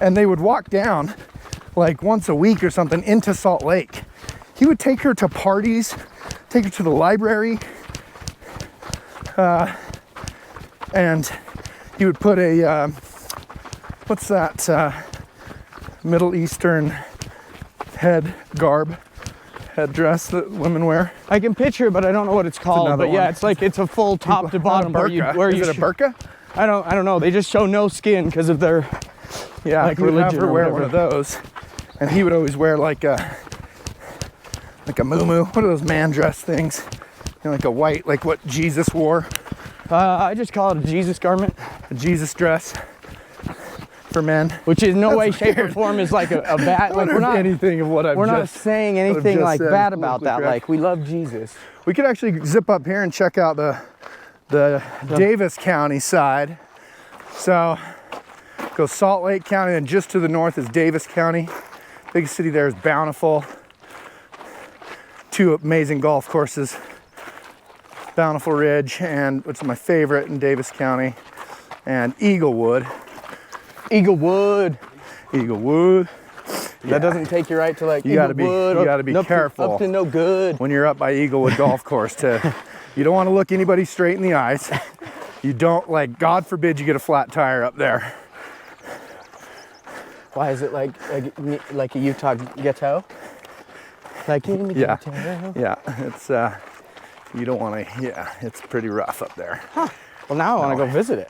they would walk down like once a week or something into Salt Lake. He would take her to parties, take her to the library, and he would put a, what's that Middle Eastern headdress that women wear? I can picture it, but I don't know what it's called. another But yeah, one. Is it's a full top to bottom. Not a burqa. Is it a burqa? I don't know. They just show no skin because of their Yeah, like he would have religion her or wear whatever. one of those, and he would always wear like a muumuu. What are those man dress things? You know, like a white, like what Jesus wore, I just call it a Jesus garment, a Jesus dress for men. which is no That's way, shape, or weird. form is like a bad. I Like wonder we're if not anything of what I've we're not just. saying I've anything just like said bad is about that. politically Like we love Jesus. We could actually zip up here and check out the Davis County side. So go Salt Lake County, and just to the north is Davis County. Biggest city there is Bountiful. 2 amazing golf courses, Bountiful Ridge, and which is my favorite in Davis County, and Eaglewood. Eaglewood. Eaglewood. That doesn't take you right to like You gotta be up careful up to no good. when you're up by Eaglewood Golf Course. You don't want to look anybody straight in the eyes. You don't, like, God forbid you get a flat tire up there. Why is it like a Utah ghetto? Like in the ghetto. Yeah, it's you don't want to. Yeah, it's pretty rough up there. Huh. Well, now I want to go visit it.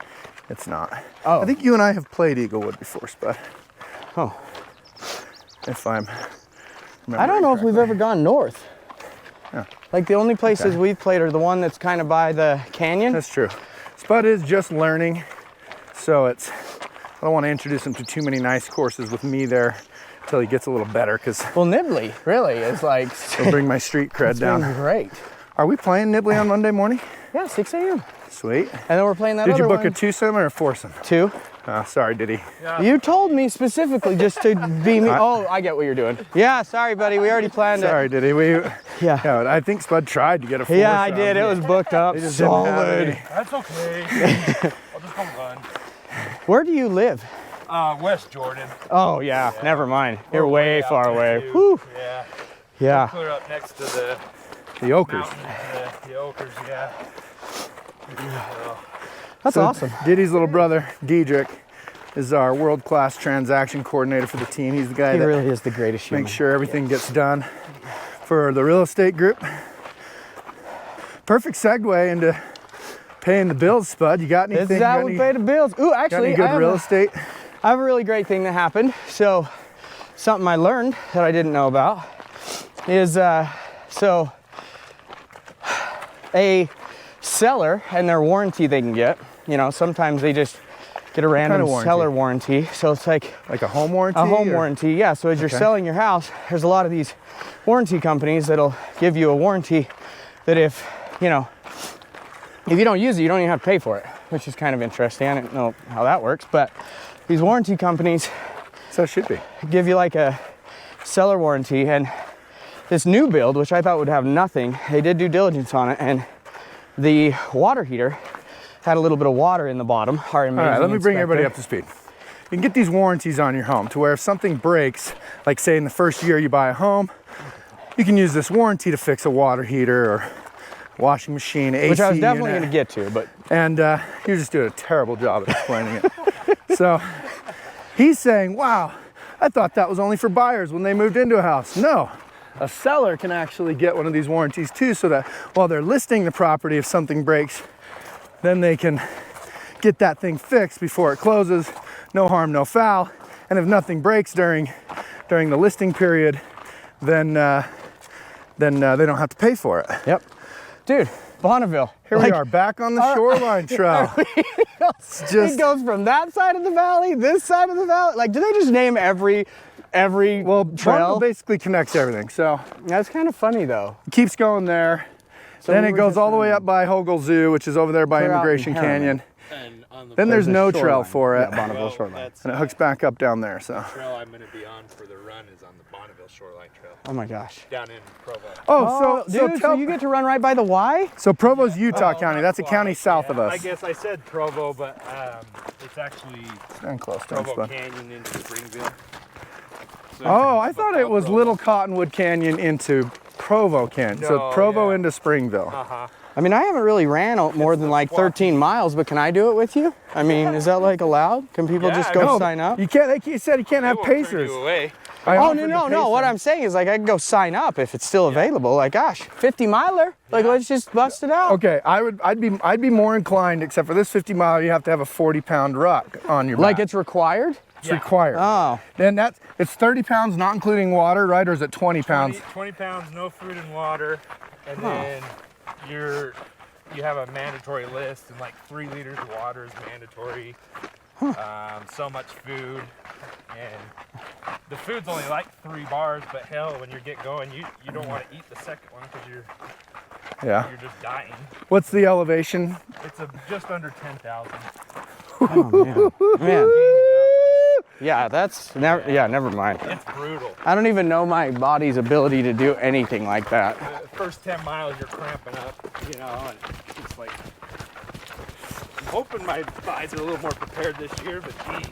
It's not. Oh. I think you and I have played Eaglewood before, Spud. Oh. If I'm. I don't know if we've ever gone north. Yeah. Like the only places we've played are the one that's kind of by the canyon. That's true. Spud is just learning, so it's. I don't want to introduce him to too many nice courses with me there until he gets a little better, because. Well, Nibley really is like. It'll bring my street cred down. Been great. Are we playing Nibley on Monday morning? Yeah, 6 a.m. Sweet. And then we're playing that Did other you book one. a twosome or a foursome? 2. Sorry, did he? Yeah. You told me specifically just to be me. Oh, I get what you're doing. Yeah, sorry, buddy. We already planned it. Sorry, did he? Yeah, I think Spud tried to get a foursome. Yeah, I did. It was booked up. He just didn't have Solid. any. That's okay. I'll just come run. Where do you live? West Jordan. Oh, yeah. Never mind. You're We're way out far there, away. too. Whew. Yeah. Yeah. Clear up next to the The Okers. mountains, the Okers, yeah. So, That's So awesome. Diddy's little brother, Diedrich, is our world-class transaction coordinator for the team. He's the guy He that really is the greatest human. makes sure everything gets done for the real estate group. Perfect segue into paying the bills, Spud. You got anything? This is how we pay the bills. Ooh, Got actually, any good real estate? I have a really great thing that happened. So, something I learned that I didn't know about is so a seller and their warranty they can get. You know, sometimes they just get a random warranty? seller warranty. So it's like Like a home warranty? a home or- warranty. Yeah. So as you're Okay. selling your house, there's a lot of these warranty companies that'll give you a warranty that if you don't use it, you don't even have to pay for it, which is kind of interesting. I don't know how that works, but these warranty companies So it should be. give you like a seller warranty, and this new build, which I thought would have nothing, they did due diligence on it, and the water heater had a little bit of water in the bottom. All right, let me bring everybody up inspector. to speed. You can get these warranties on your home to where if something breaks, like say in the first year you buy a home, you can use this warranty to fix a water heater or washing machine, AC Which I was definitely unit. going to get to, but And you're just doing a terrible job at explaining it. So he's saying, wow, I thought that was only for buyers when they moved into a house. No, a seller can actually get one of these warranties too, so that while they're listing the property, if something breaks, then they can get that thing fixed before it closes. No harm, no foul. And if nothing breaks during the listing period, then they don't have to pay for it. yep. Dude, Bonneville. Here we are back on the shoreline trail. It goes from that side of the valley, this side of the valley. Like, do they just name every Well, Bonneville trail? basically connects everything. So That's kind of funny though. it keeps going there. So Then we it were goes just all the way up by Hogle Zoo, which is over there by Clear out Immigration in Harriman. Canyon. and on the Then there's a no trail shoreline. for it. Yeah, Bonneville shoreline. that's And it hooks back up down there. So. trail I'm going to be on for the run is on the Bonneville Shoreline Trail Oh my gosh. down in Provo. Oh, Dude, so you get to run right by the Y? so Provo's Utah Oh, County. That's a not county quite. south Yeah, of us. I guess I said Provo, but it's actually Stand close, don't Provo Spud. Canyon into Springville. So Oh, I thought it was Little Cottonwood Canyon into Provo Canyon. So No, Provo yeah. into Springville. Uh-huh. I mean, I haven't really ran more than like 13 miles, but can I do it with you? I mean, is that like allowed? Can people Yeah, just I go know. sign up? You can't. He said he can't They have won't turn pacers. you away. I Oh, offered no, to no, pace no. What him. I'm saying is like I can go sign up if it's still available. Like, gosh, 50 miler. Like, let's just bust it out. Okay, I'd be more inclined, except for this 50 mile, you have to have a 40-pound ruck on your back. Like it's required? It's required. Oh. Then it's 30 pounds, not including water, right? Or is it 20 pounds? 20 pounds, no food and water, and then you have a mandatory list, and like 3 liters of water is mandatory. So much food, and the food's only like 3 bars, but hell, when you get going, you don't want to eat the second one because Yeah. you're just dying. What's the elevation? It's just under 10,000. Oh, man. Yeah, that's never. Yeah, never mind. It's brutal. I don't even know my body's ability to do anything like that. The first 10 miles, you're cramping up, and it's like, I'm hoping my thighs are a little more prepared this year, but geez.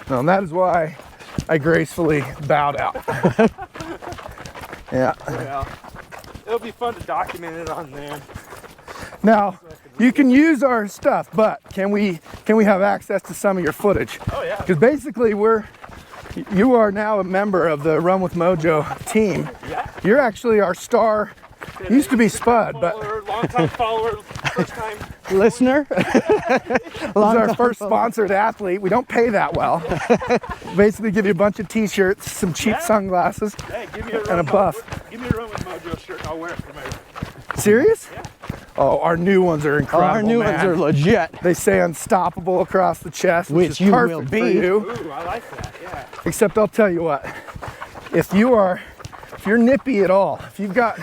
No, and that is why I gracefully bowed out. Yeah. Well, it'll be fun to document it on there. Now, you can use our stuff, but can we have access to some of your footage? Oh yeah. Because basically you are now a member of the Run with Mojo team. Yeah. You're actually our star. Used to be Spud, but Long-time follower, first time. Listener. this is our first sponsored athlete. We don't pay that well. Basically give you a bunch of t-shirts, some cheap sunglasses, Hey, give me a and a buff. Give me a Run with Mojo shirt. I'll wear it for my. Serious? Yeah. Oh, our new ones are incredible. Our new ones are legit. They say unstoppable across the chest, which is you will perfect be. for you. Ooh, I like that. Yeah. Except I'll tell you what, if you're nippy at all, if you've got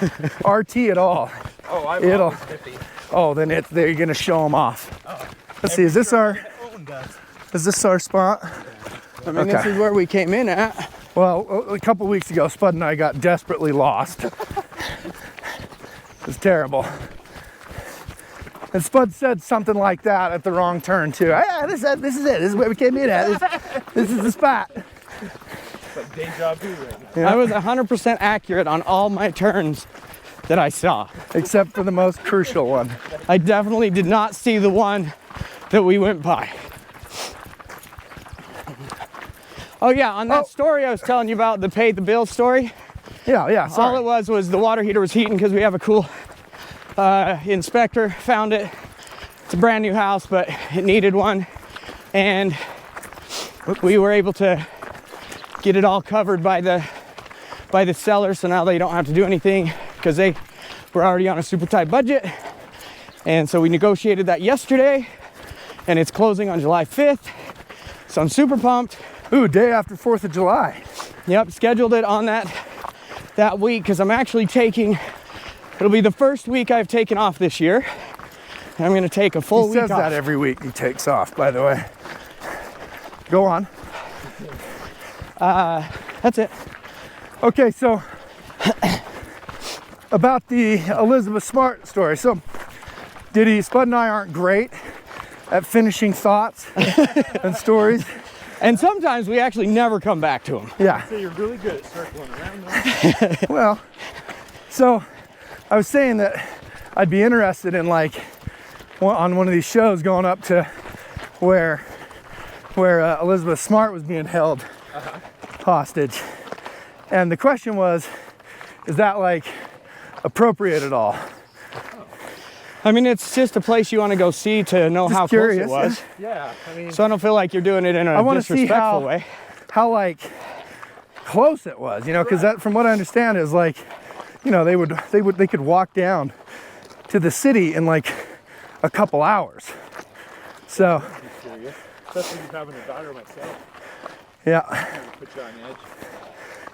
RT at all, Oh, I'm It'll- always nippy. oh, then they're gonna show them off. Let's see, is this our spot? I mean, this is where we came in at. Well, a couple weeks ago, Spud and I got desperately lost. It was terrible. And Spud said something like that at the wrong turn too. Ah, this is it. This is where we came in at. This is the spot. It's like deja vu right now. Yeah. I was 100% accurate on all my turns that I saw. Except for the most crucial one. I definitely did not see the one that we went by. Oh yeah, on that story I was telling you about, the pay the bill story. Yeah, All sorry. it was the water heater was heating because we have a cool inspector found it. It's a brand new house, but it needed one. And we were able to get it all covered by the seller. So now they don't have to do anything because they were already on a super tight budget. And so we negotiated that yesterday and it's closing on July 5th. So I'm super pumped. Ooh, day after 4th of July. Yep, scheduled it on that week because I'm actually taking, it'll be the first week I've taken off this year. And I'm gonna take a full He week says off. that every week he takes off, by the way. Go on. That's it. Okay, so about the Elizabeth Smart story. So Spud and I aren't great at finishing thoughts and stories. And sometimes we actually never come back to them. Yeah. So you're really good at circling around though. Well, so I was saying that I'd be interested in on one of these shows going up to where Elizabeth Smart was being held hostage. And the question was, is that appropriate at all? I mean, it's just a place you want to go see to know Just how curious, close it was. Yeah, I mean, So I don't feel like you're doing it in I a want to see disrespectful way. how close it was, because that, from what I understand, is they could walk down to the city in a couple hours. So I'm curious. Especially having a daughter myself. yeah, Kind of put you on edge.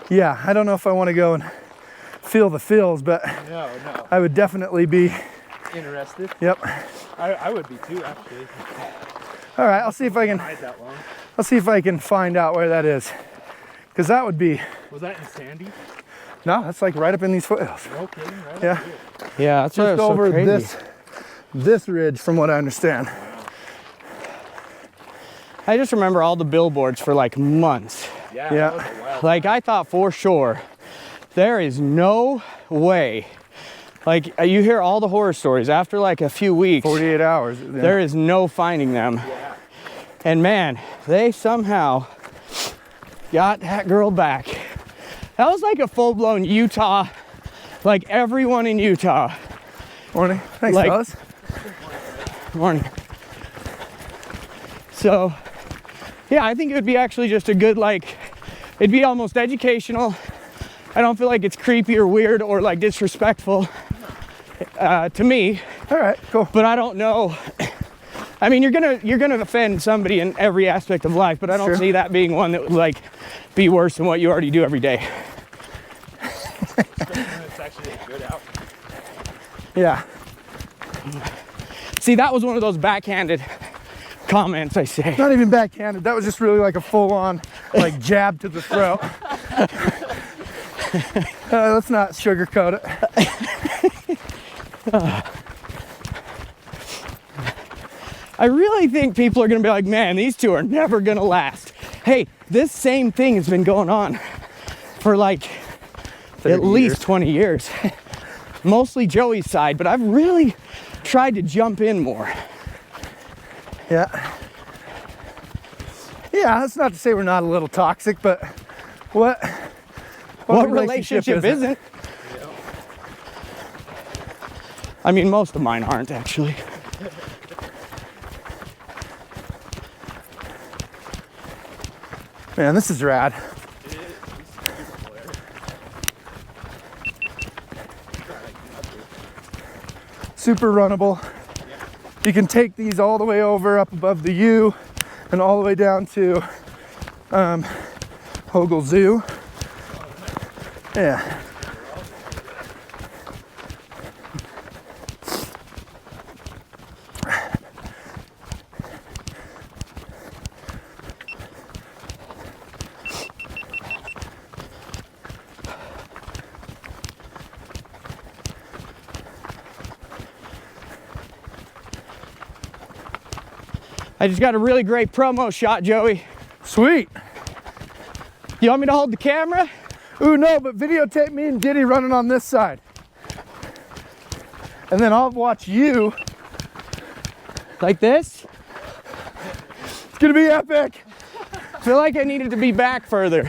yeah, I don't know if I want to go and feel the feels, but No. I would definitely be. Interested? Yep. I would be too, actually. All right, I'll see if I can. Hide that long. I'll see if I can find out where that is, because that would be. Was that in Sandy? No, that's right up in these foothills. No kidding, right? Yeah, Yeah, that's just so over crazy. this ridge, from what I understand. I just remember all the billboards for months. Yeah. Yeah. That was a wild I thought for sure, there is no way. You hear all the horror stories after a few weeks. 48 hours. There is no finding them. Yeah. And man, they somehow got that girl back. That was a full-blown Utah, everyone in Utah. Morning. Thanks, Like- fellas. Morning. So, yeah, I think it would be actually just a good, it'd be almost educational. I don't feel like it's creepy or weird or disrespectful to me, All right, cool. but I don't know. I mean, you're gonna offend somebody in every aspect of life, but I don't Sure. see that being one that would be worse than what you already do every day. It's actually a good outfit. Yeah. See, that was one of those backhanded comments I say. Not even backhanded. That was just really a full-on jab to the throat. Let's not sugarcoat it. I really think people are gonna be like, man, these two are never gonna last. Hey, this same thing has been going on for like at least 20 years. Mostly Joey's side, but I've really tried to jump in more. Yeah. Yeah, that's not to say we're not a little toxic, but what relationship isn't? I mean, most of mine aren't actually. Man, this is rad. Super runnable. You can take these all the way over up above the U and all the way down to Hogle Zoo. Yeah. I just got a really great promo shot, Joey. Sweet. You want me to hold the camera? Ooh, no, but videotape me and Diddy running on this side. And then I'll watch you. Like this? It's gonna be epic. I feel like I needed to be back further.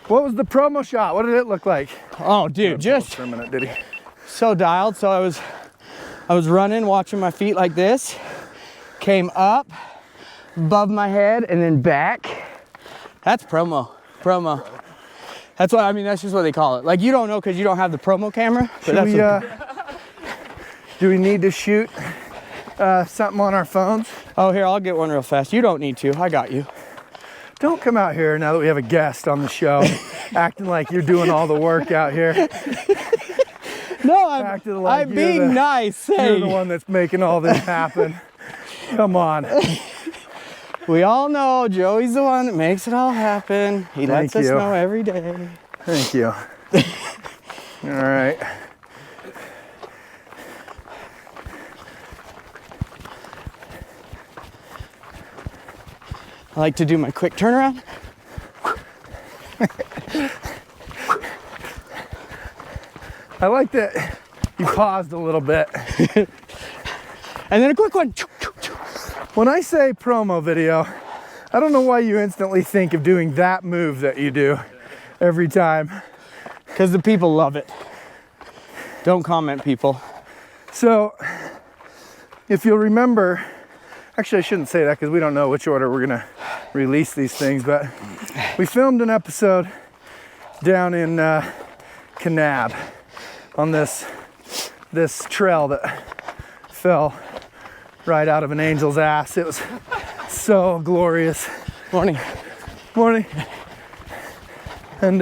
What was the promo shot? What did it look like? Oh, dude, just For a minute, Diddy. so dialed. So I was running, watching my feet like this, came up, above my head, and then back. That's promo. That's what, I mean, that's just what they call it. Like, you don't know because you don't have the promo camera. But Do we need to shoot something on our phones? Oh, here, I'll get one real fast. You don't need to, I got you. Don't come out here now that we have a guest on the show, acting like you're doing all the work out here. No, I'm being nice. You're Hey, the one that's making all this happen. Come on. we all know Joey's the one that makes it all happen. He lets us you. know every day. Thank you. All right. I like to do my quick turnaround. I like that you paused a little bit. And then a quick one. When I say promo video, I don't know why you instantly think of doing that move that you do every time. Because the people love it. Don't comment, people. So, if you'll remember, actually I shouldn't say that because we don't know which order we're gonna release these things, but we filmed an episode down in Kanab on this trail that fell right out of an angel's ass. It was so glorious. Morning. Morning. And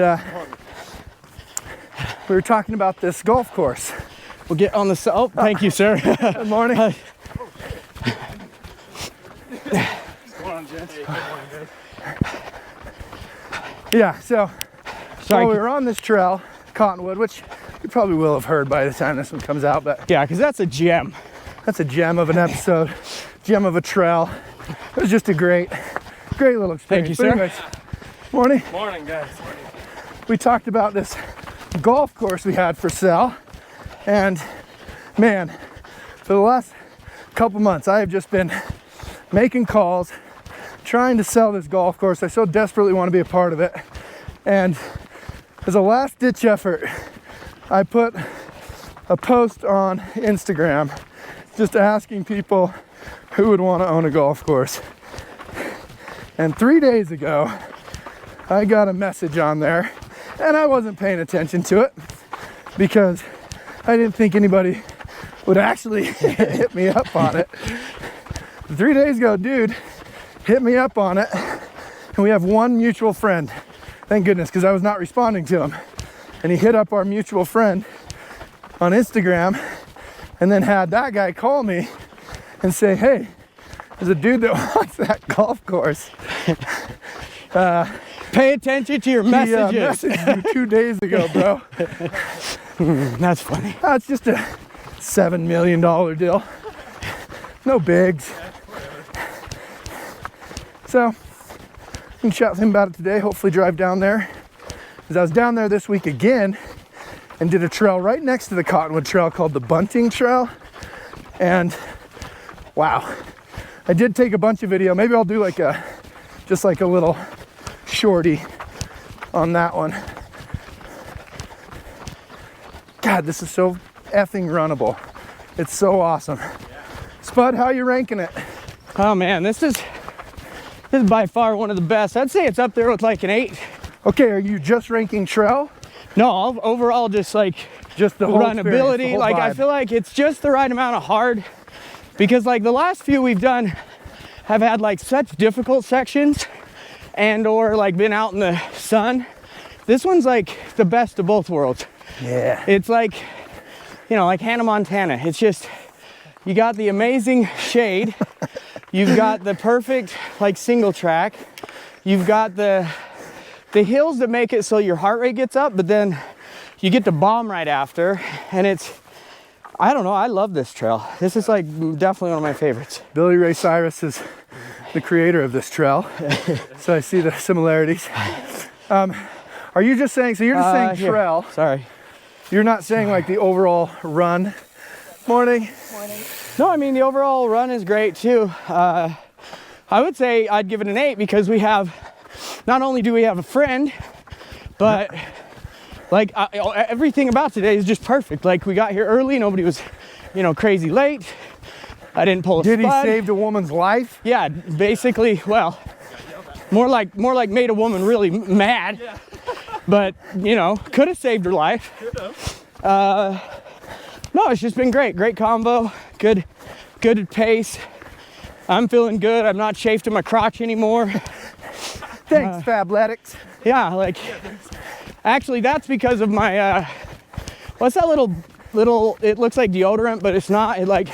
we were talking about this golf course. We'll get on the, oh, thank you, sir. Good morning. What's going on, gents? Good morning, guys. Yeah, so Sorry. while we were on this trail, Cottonwood, which you probably will have heard by the time this one comes out, but Yeah, because that's a gem. that's a gem of an episode, gem of a trail. It was just a great little experience. Thank you, But sir. anyways, morning. Morning, guys. We talked about this golf course we had for sale, and man, for the last couple months, I have just been making calls, trying to sell this golf course. I so desperately want to be a part of it, and as a last-ditch effort, I put a post on Instagram just asking people who would want to own a golf course. And 3 days ago, I got a message on there, and I wasn't paying attention to it because I didn't think anybody would actually hit me up on it. 3 days ago, dude hit me up on it, and we have one mutual friend. Thank goodness, because I was not responding to him. And he hit up our mutual friend on Instagram and then had that guy call me and say, hey, there's a dude that wants that golf course. Pay attention to your messages. He messaged me 2 days ago, bro. That's funny. It's just a $7 million deal. No bigs. So I'm gonna chat with him about it today, hopefully drive down there. Because I was down there this week again and did a trail right next to the Cottonwood Trail called the Bunting Trail. And wow, I did take a bunch of video. Maybe I'll do like just like a little shorty on that one. God, this is so effing runnable. It's so awesome. Spud, how you ranking it? Oh man, this is by far one of the best. I'd say it's up there with like an 8. Okay, are you just ranking trail? No, overall just like Just the whole runability. the whole Like I vibe. feel like it's just the right amount of hard, because like the last few we've done have had like such difficult sections and or like been out in the sun. This one's like the best of both worlds. Yeah. It's like, you know, like Hannah Montana. It's just, you got the amazing shade. You've got the perfect like single track. You've got the hills that make it so your heart rate gets up, but then you get to bomb right after. And it's, I don't know, I love this trail. This is like definitely one of my favorites. Billy Ray Cyrus is the creator of this trail. So I see the similarities. Are you just saying, so you're just saying Here. trail. Sorry. You're not saying like the overall run. Morning. No, I mean, the overall run is great too. I would say I'd give it an 8 because we have, not only do we have a friend, but like everything about today is just perfect. Like we got here early, nobody was, you know, crazy late. I didn't pull a Did he spud. save a woman's life? Yeah, basically, well, more like made a woman really mad. But, you know, could have saved her life. No, it's just been great. Great combo. Good pace. I'm feeling good. I'm not chafed in my crotch anymore. Thanks, Fabletics. Yeah, like, actually, that's because of my, what's that little, it looks like deodorant, but it's not. It like,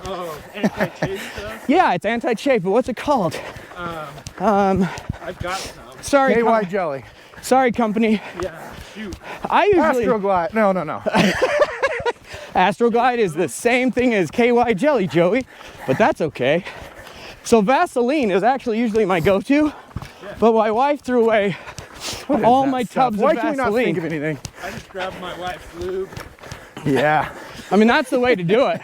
Oh, anti-chafe stuff? yeah, it's anti-chafe, but what's it called? I've got some. Sorry, KY jelly. sorry, company. Yeah, shoot. I usually, Astroglide. No. Astroglide is the same thing as KY jelly, Joey, but that's okay. So Vaseline is actually usually my go-to, but my wife threw away all my tubs Why of can we not think of Vaseline. anything? I just grabbed my wife's lube. Yeah. I mean, that's the way to do it.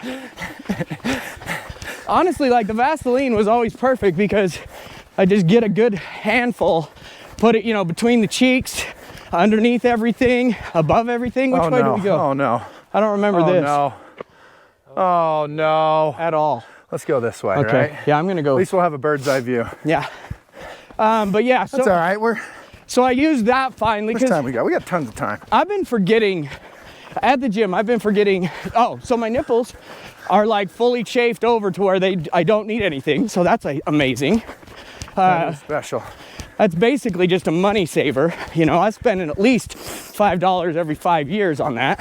Honestly, like the Vaseline was always perfect because I just get a good handful, put it, you know, between the cheeks, underneath everything, above everything. Which way do we go? Oh no. I don't remember Oh this no. Oh no. at all. Let's go this way, Okay. right? Yeah, I'm gonna At go. least we'll have a bird's eye view. Yeah. But yeah, That's all right. so I used that finally How much time because we got? We got tons of time. I've been forgetting at the gym. I've been forgetting. Oh, so my nipples are like fully chafed over to where I don't need anything. So that's like, amazing. That is special. That's basically just a money saver. You know, I spend at least $5 every 5 years on that.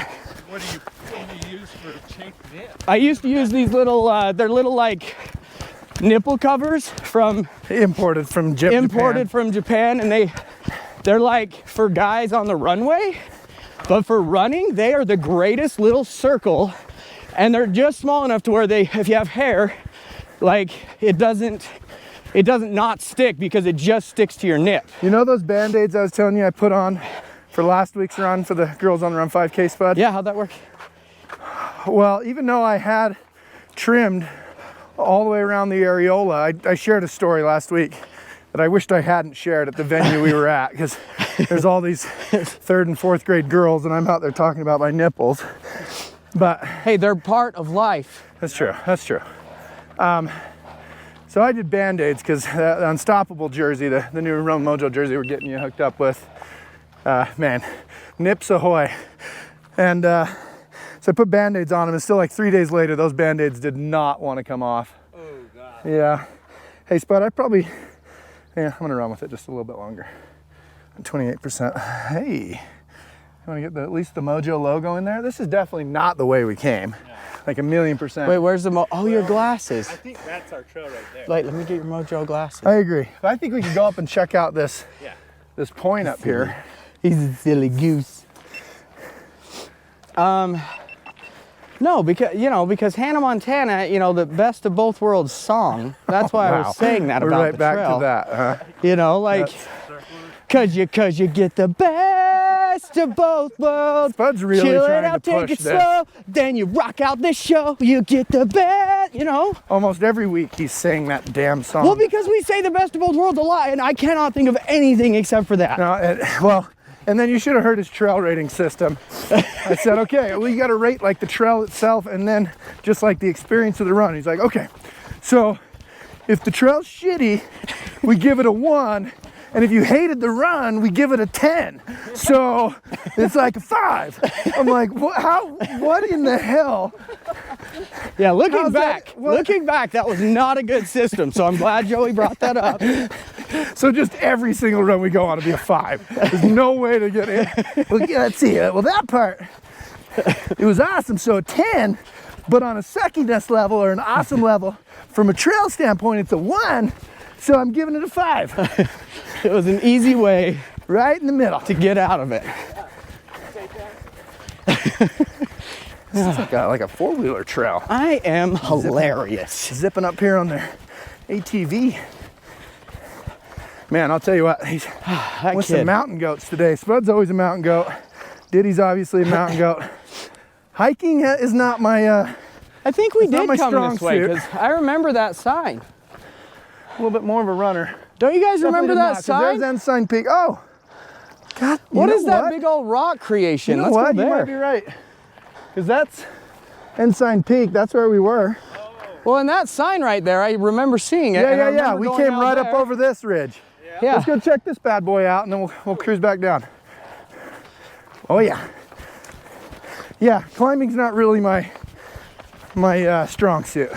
What do you use for chafe nip? I used to use these little, they're little like nipple covers from Imported from Japan. from Japan, and they're like for guys on the runway, but for running, they are the greatest little circle, and they're just small enough to where if you have hair, like it doesn't not stick because it just sticks to your nip. You know those Band-Aids I was telling you I put on for last week's run for the Girls on the Run 5K, Spud? Yeah, how'd that work? Well, even though I had trimmed all the way around the areola, I shared a story last week that I wished I hadn't shared at the venue we were at, because there's all these 3rd and 4th grade girls and I'm out there talking about my nipples. But Hey, they're part of life. that's true. So I did Band-Aids because the Unstoppable jersey, the new Run Mojo jersey we're getting you hooked up with, man, nips ahoy. And so I put Band-Aids on them, and still like 3 days later, those Band-Aids did not want to come off. Oh, God. Yeah. Hey, Spud, I'm gonna run with it just a little bit longer. 28%. Hey, you wanna get at least the Mojo logo in there? This is definitely not the way we came. Like 1,000,000%. Wait, where's the your glasses? I think that's our trail right there. Wait, let me get your Mojo glasses. I agree. But I think we can go up and check out this Yeah. this point up here. He's a silly goose. No, because Hannah Montana, the best of both worlds song. That's why I was saying that We're about right the back trail. to that, huh? Cause you get the best of both worlds. Spud's really Chill it trying out, to take push it this. slow. Then you rock out the show. You get the best, Almost every week he's saying that damn song. Well, because we say the best of both worlds a lot, and I cannot think of anything except for that. No, and then you should have heard his trail rating system. I said, okay, well, you got to rate like the trail itself and then just like the experience of the run. He's like, okay, so if the trail's shitty, we give it a 1. And if you hated the run, we give it a 10. So it's like a 5. I'm like, what in the hell? Yeah, looking How's back, that was not a good system. So I'm glad Joey brought that up. So just every single run we go on to be a 5. There's no way to get in. Well, yeah, let's see. Well, that part, it was awesome. So a 10, but on a suckiness level or an awesome level, from a trail standpoint, it's a 1. So I'm giving it a 5. It was an easy way right in the middle to get out of it. This is like a 4-wheeler trail. I am hilarious. Zipping up here on their ATV. Man, I'll tell you what, he's with some mountain goats today. Spud's always a mountain goat. Diddy's obviously a mountain goat. Hiking is not my I think we did come this way suit. because I remember that sign. A little bit more of a runner. Don't you guys remember that sign? There's Ensign Peak. Oh, God. What is that big old rock creation? You know Let's what? go there. You might be right. Because that's Ensign Peak. That's where we were. Well, and that sign right there, I remember seeing it. Yeah. We came right up over this ridge. Yeah. Let's go check this bad boy out, and then we'll cruise back down. Oh, yeah. Yeah, climbing's not really my strong suit.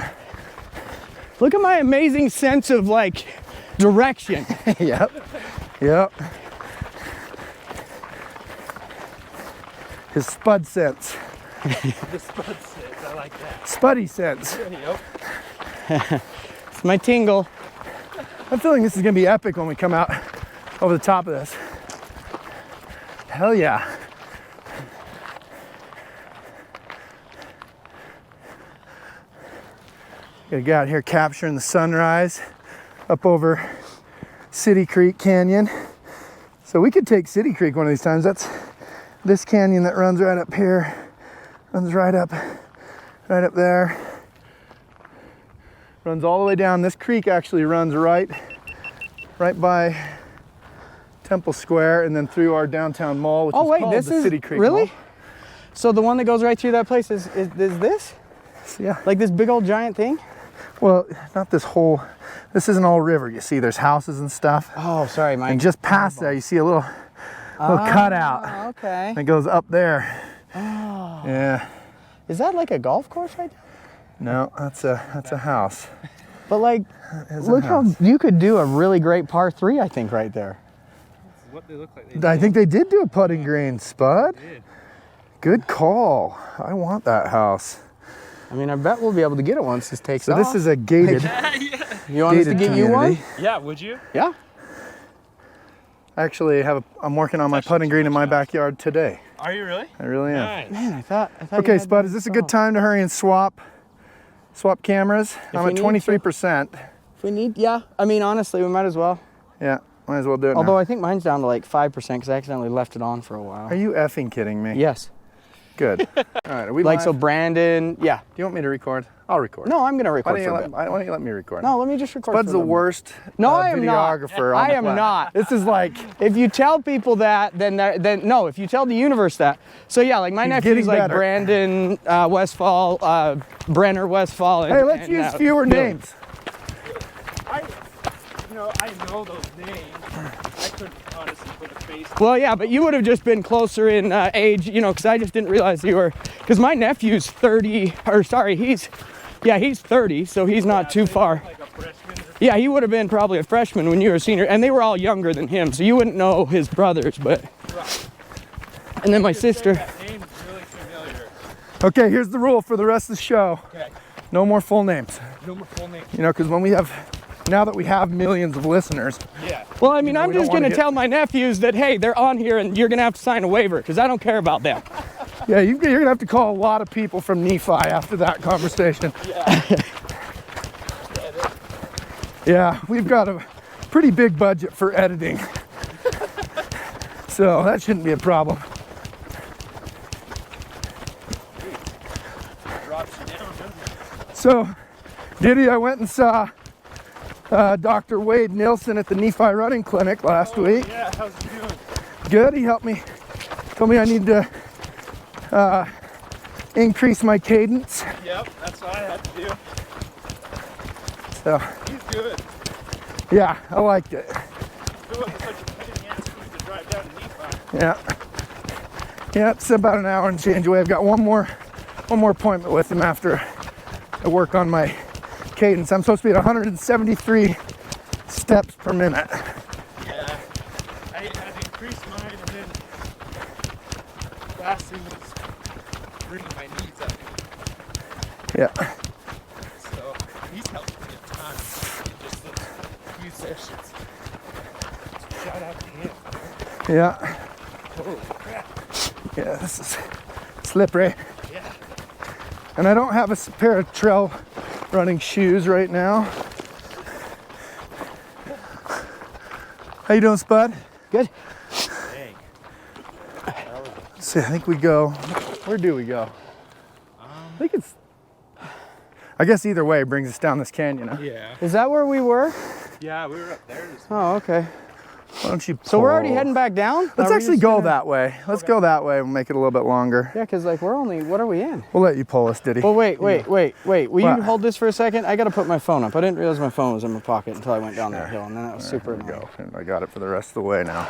Look at my amazing sense of direction. Yep. His spud sense. The spud sense, I like that. Spuddy sense. Yep. It's my tingle. I'm feeling this is gonna be epic when we come out over the top of this. Hell yeah. Gotta get out here capturing the sunrise up over City Creek Canyon. So we could take City Creek one of these times. That's this canyon that runs right up here, runs right up there, runs all the way down. This creek actually runs right by Temple Square and then through our downtown mall, which is called the City Creek really? Mall. So the one that goes right through that place is this? Yeah. Like this big old giant thing? Well, not this whole, this isn't all river. You see there's houses and stuff. Oh, sorry, Mike. And just past there, you see a little cutout. Okay. It goes up there. Oh. Yeah. Is that like a golf course right there? No, that's a house. But look how you could do a really great par 3, I think, right there. That's what they look like. I think they did do a putting green, Spud. They did. Good call. I want that house. I mean, I bet we'll be able to get it once this takes So off. this is a gated. You want us to get you one? Yeah, would you? Yeah. Actually, I'm working on my putting green in my backyard today. Are you really? I really am. Nice. Man, I thought. Okay, Spud, is this a good time to hurry and swap cameras? I'm we at need 23%. If we need, yeah. I mean, honestly, we might as well. Yeah, might as well do it Although now. I think mine's down to 5% because I accidentally left it on for a while. Are you effing kidding me? Yes. Good. All right, are we Like live? so, Brandon. Yeah. Do you want me to record? I'll record. No, I'm gonna record Why for a don't bit. you let me record? No, let me just record. Spud's for a the little bit. worst No, I am not. videographer on I the am planet. not. This is like, If you tell people that, then no. If you tell the universe that, so yeah, like my He's nephew's getting like better. Brandon Westfall, Brenner Westfall. hey, let's use fewer names. I know those names. I couldn't honestly put a face. Well, yeah, but you would have just been closer in age, because I just didn't realize you were. Because my nephew's 30, or sorry, he's 30, so he's not too far. Like a freshman. Yeah, he would have been probably a freshman when you were a senior, and they were all younger than him, so you wouldn't know his brothers, but. Right. And then my sister. That name's really familiar. Okay, here's the rule for the rest of the show. Okay. No more full names. No more full names. Because now that we have millions of listeners, Yeah. Well, I mean, I'm we don't just going to wanna get- tell my nephews that, hey, they're on here and you're going to have to sign a waiver because I don't care about them. Yeah, you're gonna have to call a lot of people from Nephi after that conversation. Yeah. Yeah, we've got a pretty big budget for editing. So that shouldn't be a problem. Drops you down, doesn't it? So, Diddy, I went and saw Dr. Wade Nilsson at the Nephi Running Clinic last week. Yeah, how's he doing? Good, he helped me, told me I need to increase my cadence. Yep, that's what I had to do. So, He's good. yeah, I liked it. It wasn't such a pain in the ass for me to drive down to Nephi. Yeah. Yeah, it's about an hour and change away. I've got one more appointment with him after I work on my cadence. I'm supposed to be at 173 steps per minute. Yeah. I had to increase mine, and then last thing was bringing my knees up. Yeah. So he's helped me a ton. Just a few sessions. So shout out to him. Yeah. Holy crap. Yeah, this is slippery. Yeah. And I don't have a pair of trail running shoes right now. How you doing, Spud? Good. Dang. Let's see, I think we go. Where do we go? I think it's. I guess either way it brings us down this canyon. Huh? Yeah. Is that where we were? Yeah, we were up there. Oh, okay. Why don't you? So we're already pull? heading back down? Let's Are we actually just go gonna- that way. Let's go that way. We'll make it a little bit longer. Yeah, because like we're only, what are we in? We'll let you pull us, Diddy. Well, wait. Will What? you hold this for a second? I got to put my phone up. I didn't realize my phone was in my pocket until I went down that hill, and then that was super There we annoying. go. And I got it for the rest of the way now.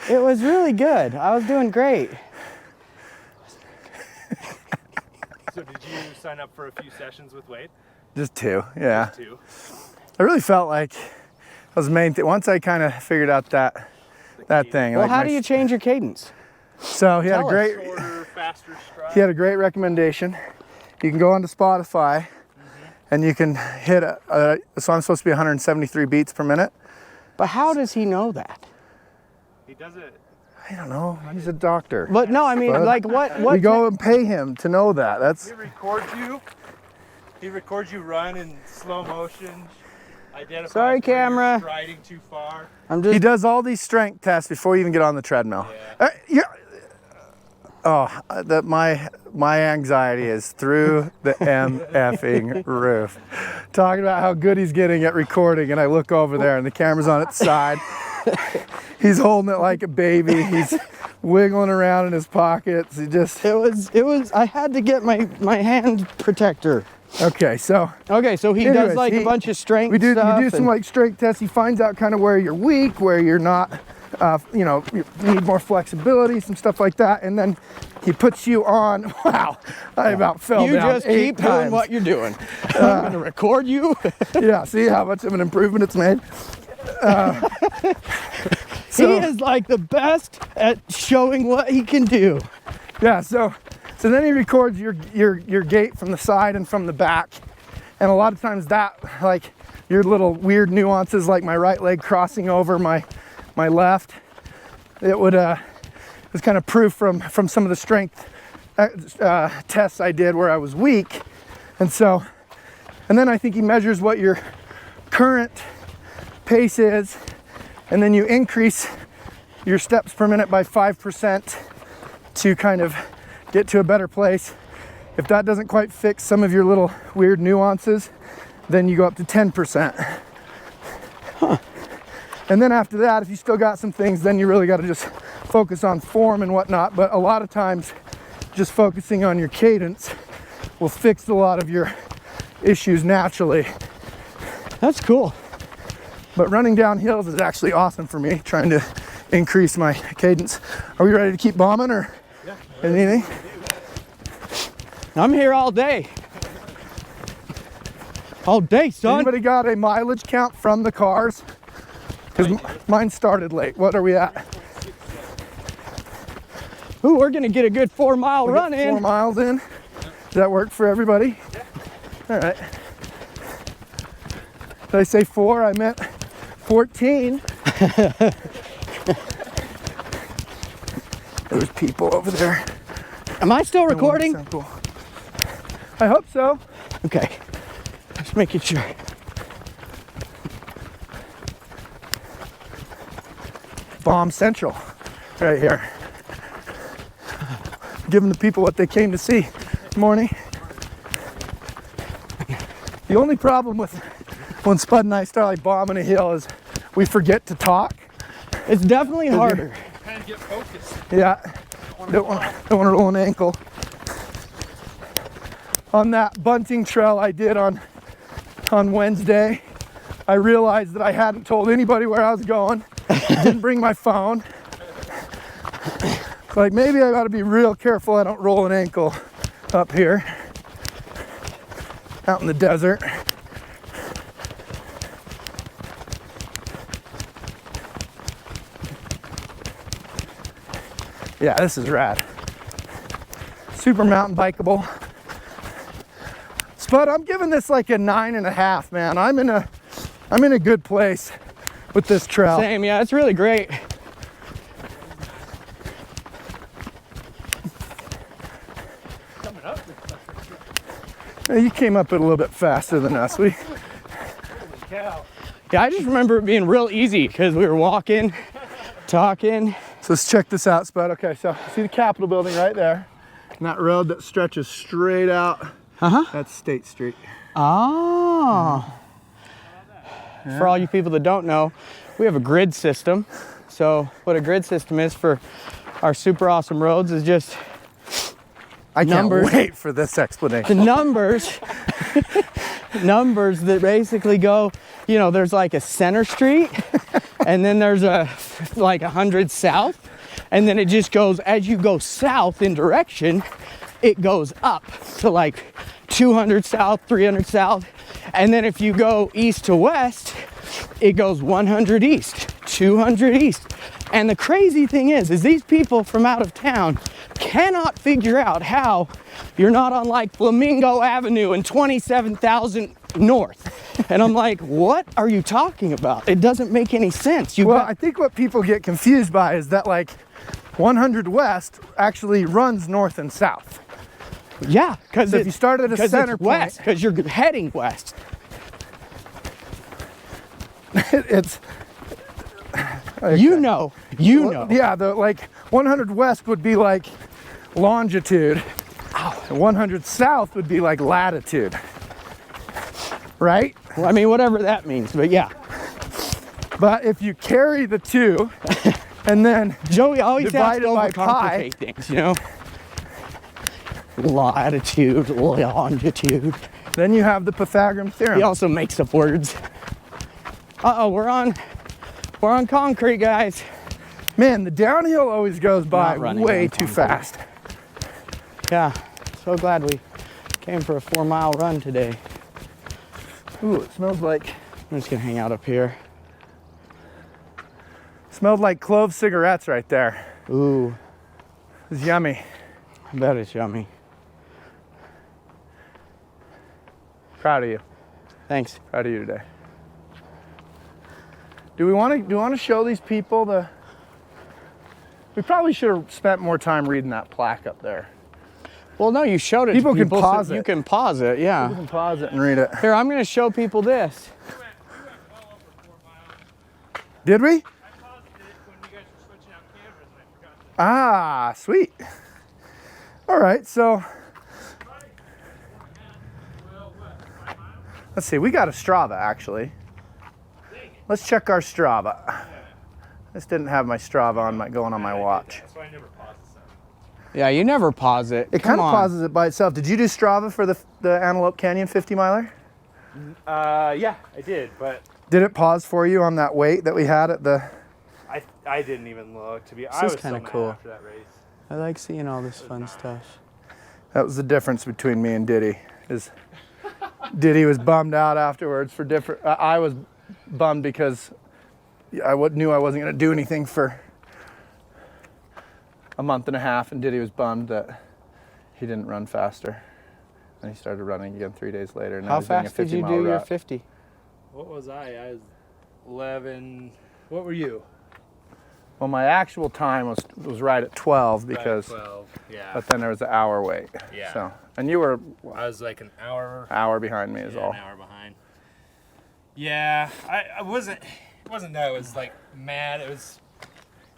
It was really good. I was doing great. So did you sign up for a few sessions with Wade? Just two, yeah. Two. I really felt like that was the main thing. Once I kind of figured out that thing. Well, like how my- do you change your cadence? So he had a Tell us. great. Shorter, faster stride. He had a great recommendation. You can go onto Spotify and you can hit so I'm supposed to be 173 beats per minute. But how does he know that? He does it. I don't know. He's a doctor. But no, I mean, Bud. like what? We go and pay him to know that. That's He records you run in slow motion. Identifies Sorry, where you're camera. striding too far. I'm just. he does all these strength tests before you even get on the treadmill. My anxiety is through the MFing roof. Talking about how good he's getting at recording, and I look over there and the camera's on its side. He's holding it like a baby. He's wiggling around in his pockets. He just. It was. I had to get my hand protector. Okay, so Okay, so he Anyways, does like a bunch of strength we do stuff. you do some and- like strength tests. He finds out kind of where you're weak, where you're not. You need more flexibility, some stuff like that, and then he puts you on. Wow, I about fell You down just 8 keep doing times. what you're doing. I'm gonna record you. Yeah, see how much of an improvement it's made. He is like the best at showing what he can do. Yeah, so then he records your gait from the side and from the back, and a lot of times that, like your little weird nuances, like my right leg crossing over my left, it was kind of proof from some of the strength tests I did where I was weak, and then I think he measures what your current pace is, and then you increase your steps per minute by 5% to kind of get to a better place. If that doesn't quite fix some of your little weird nuances, then you go up to 10%. And then after that, if you still got some things, then you really got to just focus on form and whatnot. But a lot of times, just focusing on your cadence will fix a lot of your issues naturally. That's cool. But running down hills is actually awesome for me, trying to increase my cadence. Are we ready to keep bombing or anything? I'm here all day. All day, son. Anybody got a mileage count from the cars? Because mine started late. What are we at? Ooh, we're gonna get a good 4-mile We run got in. 4 miles in. Does that work for everybody? All right. Did I say 4? I meant 14. There's people over there. Am I still recording? I hope so. Okay. Just making sure. Bomb Central, right here. Giving the people what they came to see. Morning. The only problem with when Spud and I start like bombing a hill is we forget to talk. It's definitely harder. Kind of get focused. Yeah. Don't want to roll an ankle. On that bunting trail I did on Wednesday, I realized that I hadn't told anybody where I was going. Didn't bring my phone. Like, maybe I gotta be real careful I don't roll an ankle up here, out in the desert. Yeah, this is rad. Super mountain bikeable. Spud, I'm giving this like a 9.5, man. I'm in a good place with this trail. Same, yeah, it's really great. Coming up. Yeah, you came up it a little bit faster than us. Holy cow. Yeah, I just remember it being real easy because we were walking, talking. So let's check this out, Spud. Okay, so see the Capitol building right there. And that road that stretches straight out. That's State Street. Oh. Yeah. For all you people that don't know, we have a grid system. So what a grid system is for our super awesome roads is just I numbers. can't wait for this explanation. the numbers numbers that basically go, you know, there's like a center street and then there's a like 100 south, and then it just goes, as you go south in direction, it goes up to like 200 south, 300 south, and then if you go east to west, it goes 100 east, 200 east. And the crazy thing is these people from out of town cannot figure out how you're not on like Flamingo Avenue and 27,000 north. And I'm like, what are you talking about? It doesn't make any sense. I think what people get confused by is that like 100 west actually runs north and south. Yeah, because So if you start at a center west, point, because you're heading west. it's okay. You know. Yeah, the like 100 west would be like longitude. And 100 south would be like latitude. Right? Well, I mean, whatever that means, but yeah. But if you carry the two and then Joey always has to divided by pi, overcomplicate things, you know? Latitude, longitude. then you have the Pythagorean theorem. He also makes up words. Uh-oh, we're on concrete, guys. Man, the downhill always goes by Not running way on too concrete. fast. Yeah, so glad we came for a 4-mile run today. Ooh, it smells like I'm just gonna hang out up here. clove cigarettes right there. Ooh, It's yummy. I bet it's yummy. Proud of you. Thanks. Proud of you today. Do we want to show these people the? We probably should have spent more time reading that plaque up there. Well, no, you showed it People to can people. pause so it. You can pause it, You yeah. can pause it and read it. Here, I'm gonna show people this. Did we? I paused it when you guys were switching out cameras and I forgot to. Ah, sweet. All right, so let's see. We got a Strava actually. Let's check our Strava. I just didn't have my Strava on going on my watch. That's why I never paused this. Yeah, you never pause it. It kind of pauses it by itself. Did you do Strava for the Antelope Canyon 50 miler? Yeah, I did, but Did it pause for you on that wait that we had at the? I didn't even look to be. I is was kinda so mad cool. after that race. I like seeing all this fun stuff. That was the difference between me and Diddy. Is Diddy was bummed out afterwards for different. I was bummed because I knew I wasn't going to do anything for a month and a half, and Diddy was bummed that he didn't run faster. And he started running again 3 days later. And now How he's doing a fast did you 50-mile do your route. 50? What was I? I was 11. What were you? Well, my actual time was right at 12 because, Right, 12, yeah. but then there was an hour wait. Yeah. So, and you were I was like an hour behind me is all. An hour behind. Yeah, I wasn't. It wasn't that I was like mad. It was.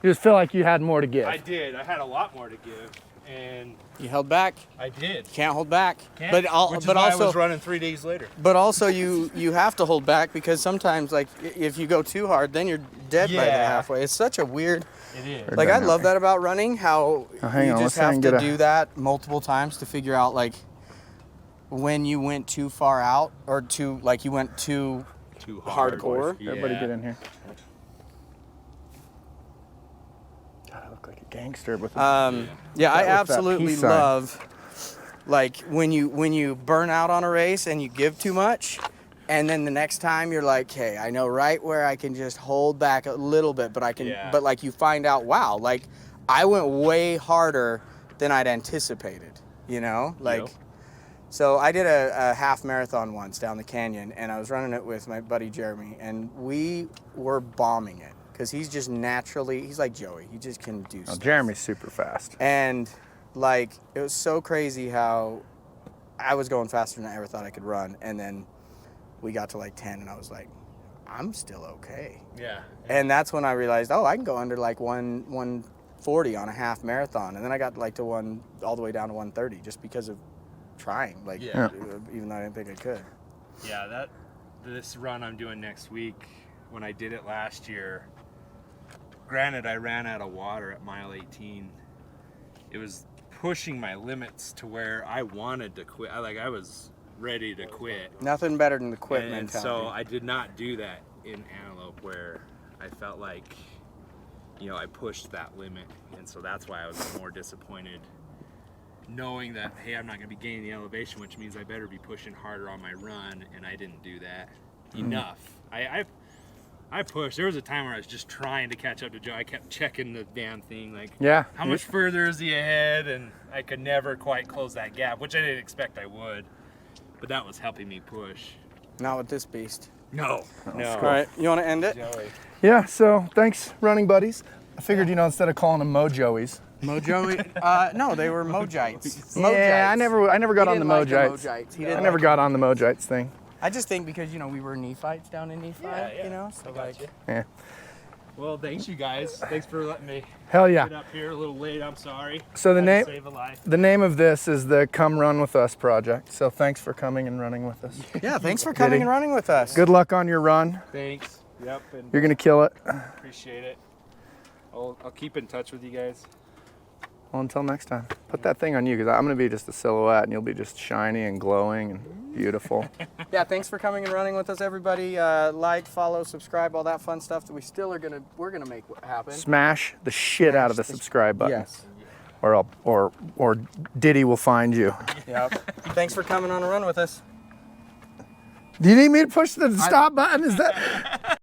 You just feel like you had more to give. I did. I had a lot more to give, and You held back. I did. Can't hold back. Can't, But which is but why also I was running 3 days later. But also you have to hold back because sometimes like if you go too hard, then you're dead by the Yeah. halfway. It's such a weird. It is. Like I done now. love that about running. How hang you on, let's just try have and to get a- do that multiple times to figure out like when you went too far out or too like you went too Too hard. hardcore. Yeah. Everybody get in here. God, I look like a gangster with a Yeah, I That with that absolutely peace sign. love like when you burn out on a race and you give too much, and then the next time you're like, hey, I know right where I can just hold back a little bit, but I can, Yeah. but like you find out, wow, like I went way harder than I'd anticipated, you know, like. Yep. So I did a half marathon once down the canyon, and I was running it with my buddy Jeremy, and we were bombing it because he's just naturally, he's like Joey, he just can do stuff. Jeremy's super fast. And like it was so crazy how I was going faster than I ever thought I could run, and then we got to like 10, and I was like, I'm still okay. Yeah. And that's when I realized, oh, I can go under like 140 on a half marathon, and then I got like to all the way down to 130 just because of trying, like Yeah. even though I didn't think I could. Yeah, this run I'm doing next week, when I did it last year, granted I ran out of water at mile 18. It was pushing my limits to where I wanted to quit. I was ready to quit. Nothing better than the quit And mentality. so I did not do that in Antelope, where I felt like, I pushed that limit. And so that's why I was more disappointed, knowing that, hey, I'm not going to be gaining the elevation, which means I better be pushing harder on my run, and I didn't do that enough. I pushed. There was a time where I was just trying to catch up to Joe. I kept checking the damn thing, like, Yeah. how much further is he ahead? And I could never quite close that gap, which I didn't expect I would. But that was helping me push. Not with this beast. No. All right, you want to end it? Joey. Yeah, so thanks, running buddies. I figured, instead of calling them Mojoies. Mojo? No, they were Mojites. Yeah, I never got He on the didn't like Mojites. Mojites. He I didn't never like got on the Mojites thing. I just think because we were Nephites down in Nephi, Yeah. so I got like you. Yeah. Well, thanks, you guys. Thanks for letting me Hell yeah. get up here a little late. I'm sorry. So the Had to name save a life. the name of this is the Come Run With Us project. So thanks for coming and running with us. yeah, thanks for coming and running with us. Good luck on your run. Thanks. Yep, and You're gonna kill it. appreciate it. I'll keep in touch with you guys. Well, until next time, put that thing on you because I'm gonna be just a silhouette and you'll be just shiny and glowing and beautiful. Yeah, thanks for coming and running with us, everybody. Like, follow, subscribe, all that fun stuff that we're gonna make happen. Smash the shit out of the subscribe button, Yes. or Diddy will find you. Yep. Thanks for coming on a run with us. Do you need me to push the stop button? Is that?